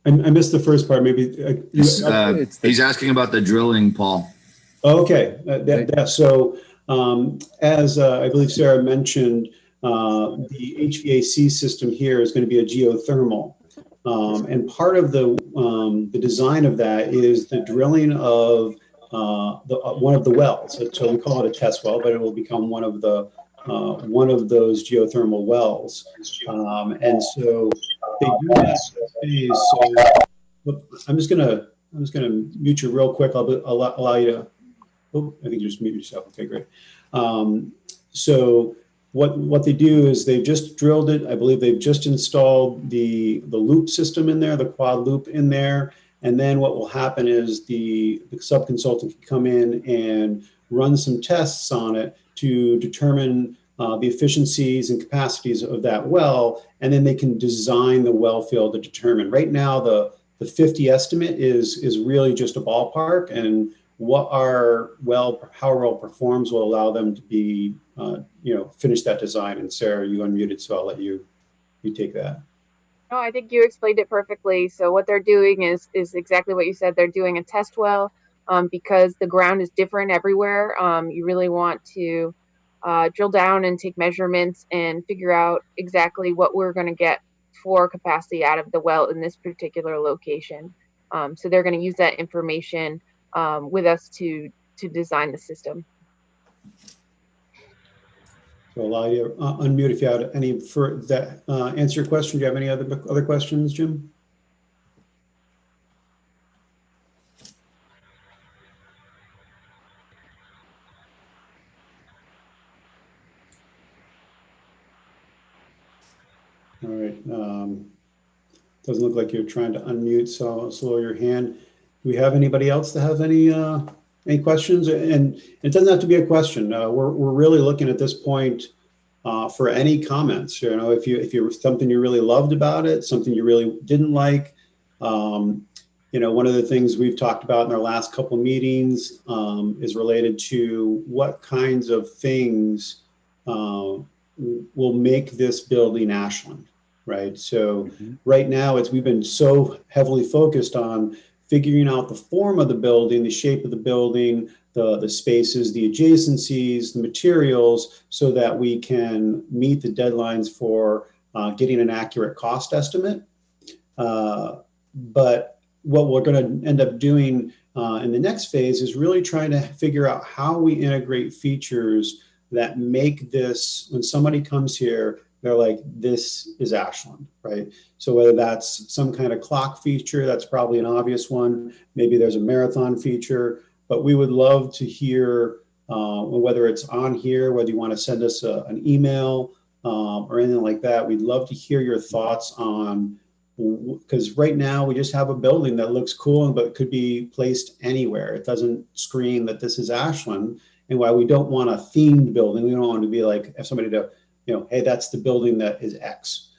I missed the first part. Maybe He's asking about the drilling, Paul. Okay. So as I believe Sarah mentioned, the HVAC system here is going to be a geothermal. And part of the design of that is the drilling of one of the wells. So we call it a test well, but it will become one of those geothermal wells. And so they do that phase. So I'm just gonna mute you real quick. I'll allow you to. Oh, I think you just muted yourself. Okay, great. So what they do is they've just drilled it. I believe they've just installed the loop system in there, the quad loop in there. And then what will happen is the sub-consultant can come in and run some tests on it to determine the efficiencies and capacities of that well. And then they can design the well field to determine. Right now, the 50 estimate is really just a ballpark, and what how our well performs will allow them to be, finish that design. And Sarah, you unmuted, so I'll let you take that. No, I think you explained it perfectly. So what they're doing is exactly what you said. They're doing a test well because the ground is different everywhere. You really want to drill down and take measurements and figure out exactly what we're going to get for capacity out of the well in this particular location. So they're going to use that information with us to design the system. So allow you to unmute if you have any for that answer your question. Do you have any other questions, Jim? All right. Doesn't look like you're trying to unmute, so I'll slow your hand. Do we have anybody else that have any questions? And it doesn't have to be a question. We're really looking at this point for any comments. If you something you really loved about it, something you really didn't like. One of the things we've talked about in our last couple meetings is related to what kinds of things will make this building Ashland, right? So right now we've been so heavily focused on figuring out the form of the building, the shape of the building, the spaces, the adjacencies, the materials, so that we can meet the deadlines for getting an accurate cost estimate. But what we're going to end up doing in the next phase is really trying to figure out how we integrate features that make this, when somebody comes here, they're like, this is Ashland, right? So whether that's some kind of clock feature, that's probably an obvious one. Maybe there's a marathon feature, but we would love to hear whether it's on here, whether you want to send us an email or anything like that. We'd love to hear your thoughts on, because right now we just have a building that looks cool, but could be placed anywhere. It doesn't scream that this is Ashland. And while we don't want a themed building, we don't want to be like, if somebody to, hey, that's the building that is X.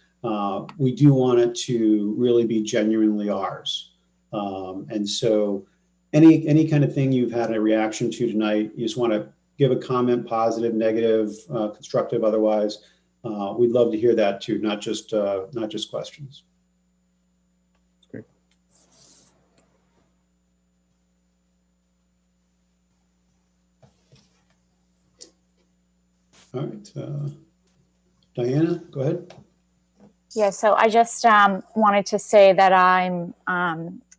We do want it to really be genuinely ours. And so any kind of thing you've had a reaction to tonight, you just want to give a comment, positive, negative, constructive, otherwise, we'd love to hear that too, not just questions. Great. All right. Diana, go ahead. Yeah, so I just wanted to say that I'm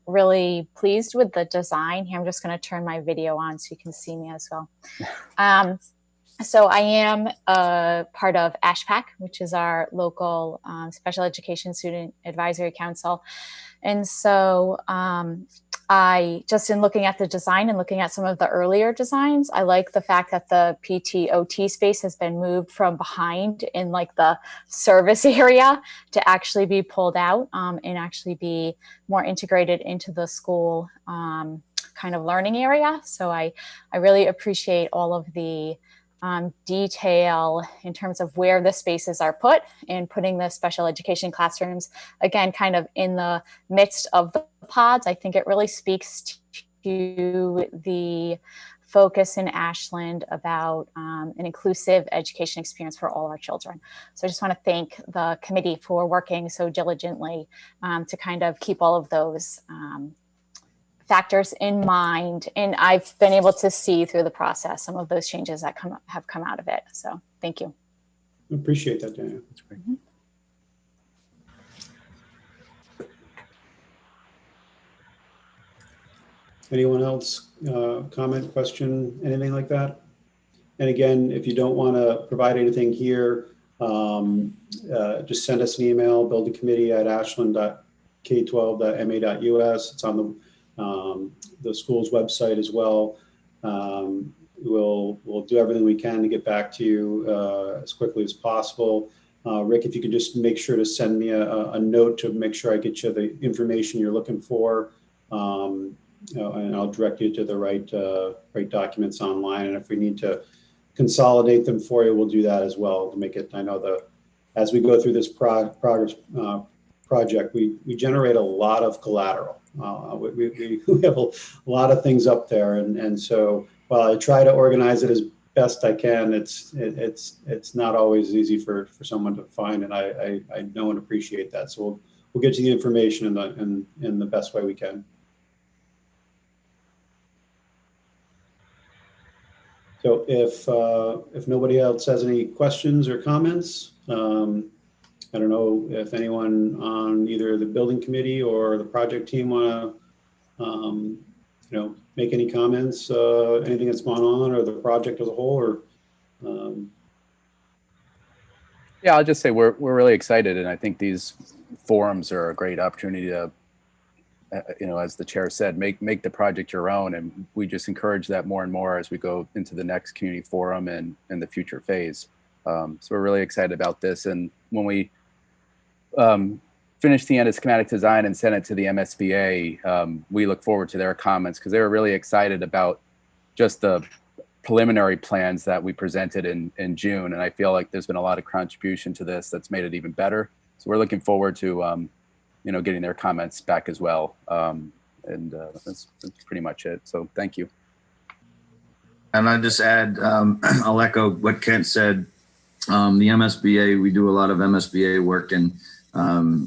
really pleased with the design. Here, I'm just going to turn my video on so you can see me as well. So I am a part of HVAC, which is our local special education student advisory council. And so I just, in looking at the design and looking at some of the earlier designs, I like the fact that the PT/OT space has been moved from behind in like the service area to actually be pulled out and actually be more integrated into the school kind of learning area. So I really appreciate all of the detail in terms of where the spaces are put and putting the special education classrooms, again, kind of in the midst of the pods. I think it really speaks to the focus in Ashland about an inclusive education experience for all our children. So I just want to thank the committee for working so diligently to kind of keep all of those factors in mind. And I've been able to see through the process some of those changes that have come out of it. So thank you. I appreciate that, Daniel. That's great. Mm-hmm. Anyone else comment, question, anything like that? And again, if you don't want to provide anything here, just send us an email, buildingcommittee@ashland.k12.ma.us. It's on the school's website as well. We'll do everything we can to get back to you as quickly as possible. Rick, if you could just make sure to send me a note to make sure I get you the information you're looking for. And I'll direct you to the right documents online. And if we need to consolidate them for you, we'll do that as well to make it. I know as we go through this project, we generate a lot of collateral. We have a lot of things up there, and so while I try to organize it as best I can, it's not always easy for someone to find, and I know and appreciate that. So we'll get you the information in the best way we can. So if nobody else has any questions or comments, I don't know if anyone on either the building committee or the project team want to, make any comments, anything that's gone on or the project as a whole, or. Yeah, I'll just say we're really excited, and I think these forums are a great opportunity to, as the chair said, make the project your own, and we just encourage that more and more as we go into the next community forum and the future phase. So we're really excited about this, and when we finish the end of schematic design and send it to the MSBA, we look forward to their comments because they were really excited about just the preliminary plans that we presented in June, and I feel like there's been a lot of contribution to this that's made it even better. So we're looking forward to getting their comments back as well. That's pretty much it. So thank you. And I just add, I'll echo what Kent said. The MSBA, we do a lot of MSBA work, and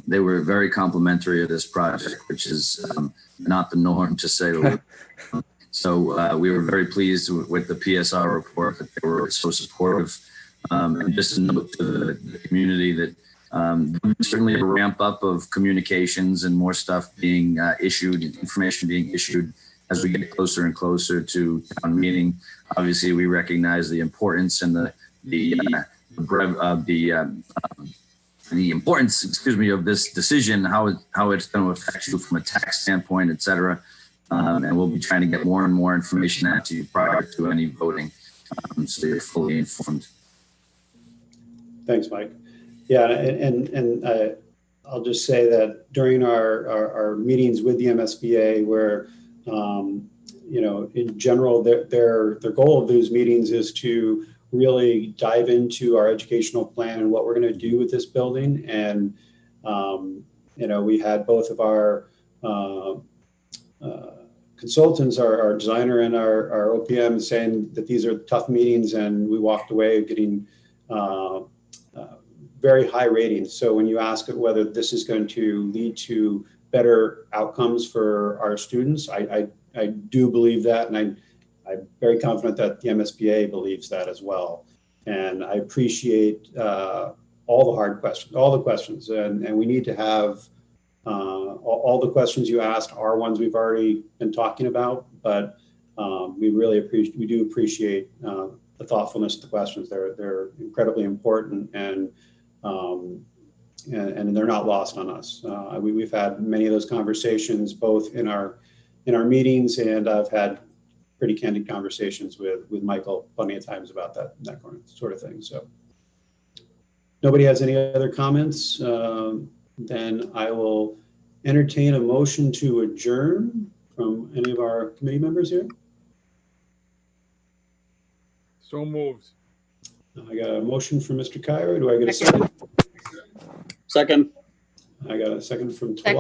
they were very complimentary of this project, which is not the norm, to say the least. So we were very pleased with the PSR report, that they were so supportive. And just a note to the community that certainly a ramp up of communications and more stuff being issued, information being issued as we get closer and closer to town meeting. Obviously, we recognize the importance and the importance, of this decision, how it's going to affect you from a tax standpoint, et cetera. And we'll be trying to get more and more information out to you prior to any voting, so you're fully informed. Thanks, Mike. Yeah, and I'll just say that during our meetings with the MSBA, where in general, their goal of those meetings is to really dive into our educational plan and what we're going to do with this building. And we had both of our consultants, our designer and our OPM, saying that these are tough meetings, and we walked away getting very high ratings. So when you ask whether this is going to lead to better outcomes for our students, I do believe that, and I'm very confident that the MSBA believes that as well. And I appreciate all the hard questions, all the questions, and we need to have all the questions you asked are ones we've already been talking about, but we do appreciate the thoughtfulness of the questions. They're incredibly important, and they're not lost on us. We've had many of those conversations both in our meetings, and I've had pretty candid conversations with Michael plenty of times about that sort of thing. So nobody has any other comments, then I will entertain a motion to adjourn from any of our committee members here. So moved. I got a motion from Mr. Kyra. Do I get a second? Second. I got a second from Second.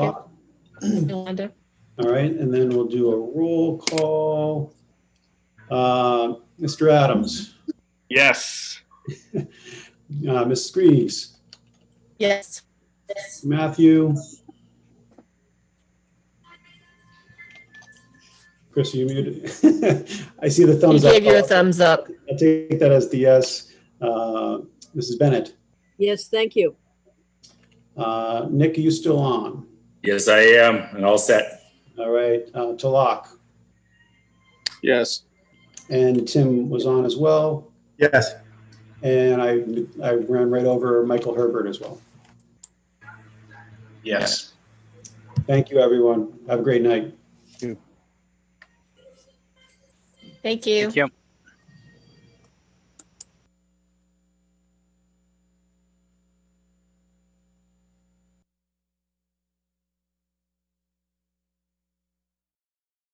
Talak. Yolanda. All right, and then we'll do a roll call. Mr. Adams, Yes. Ms. Greaves, Yes. Matthew. Chris, are you muted? I see the He thumbs up. gave you a thumbs up. I'll take that as the yes. Mrs. Bennett, Yes, thank you. Nick, are you still on? Yes, I am, and all set. All right, Talak, Yes. and Tim was on as well. Yes. And I ran right over Michael Herbert as well. Yes. Thank you, everyone. Have a great night. Thank you. Thank you.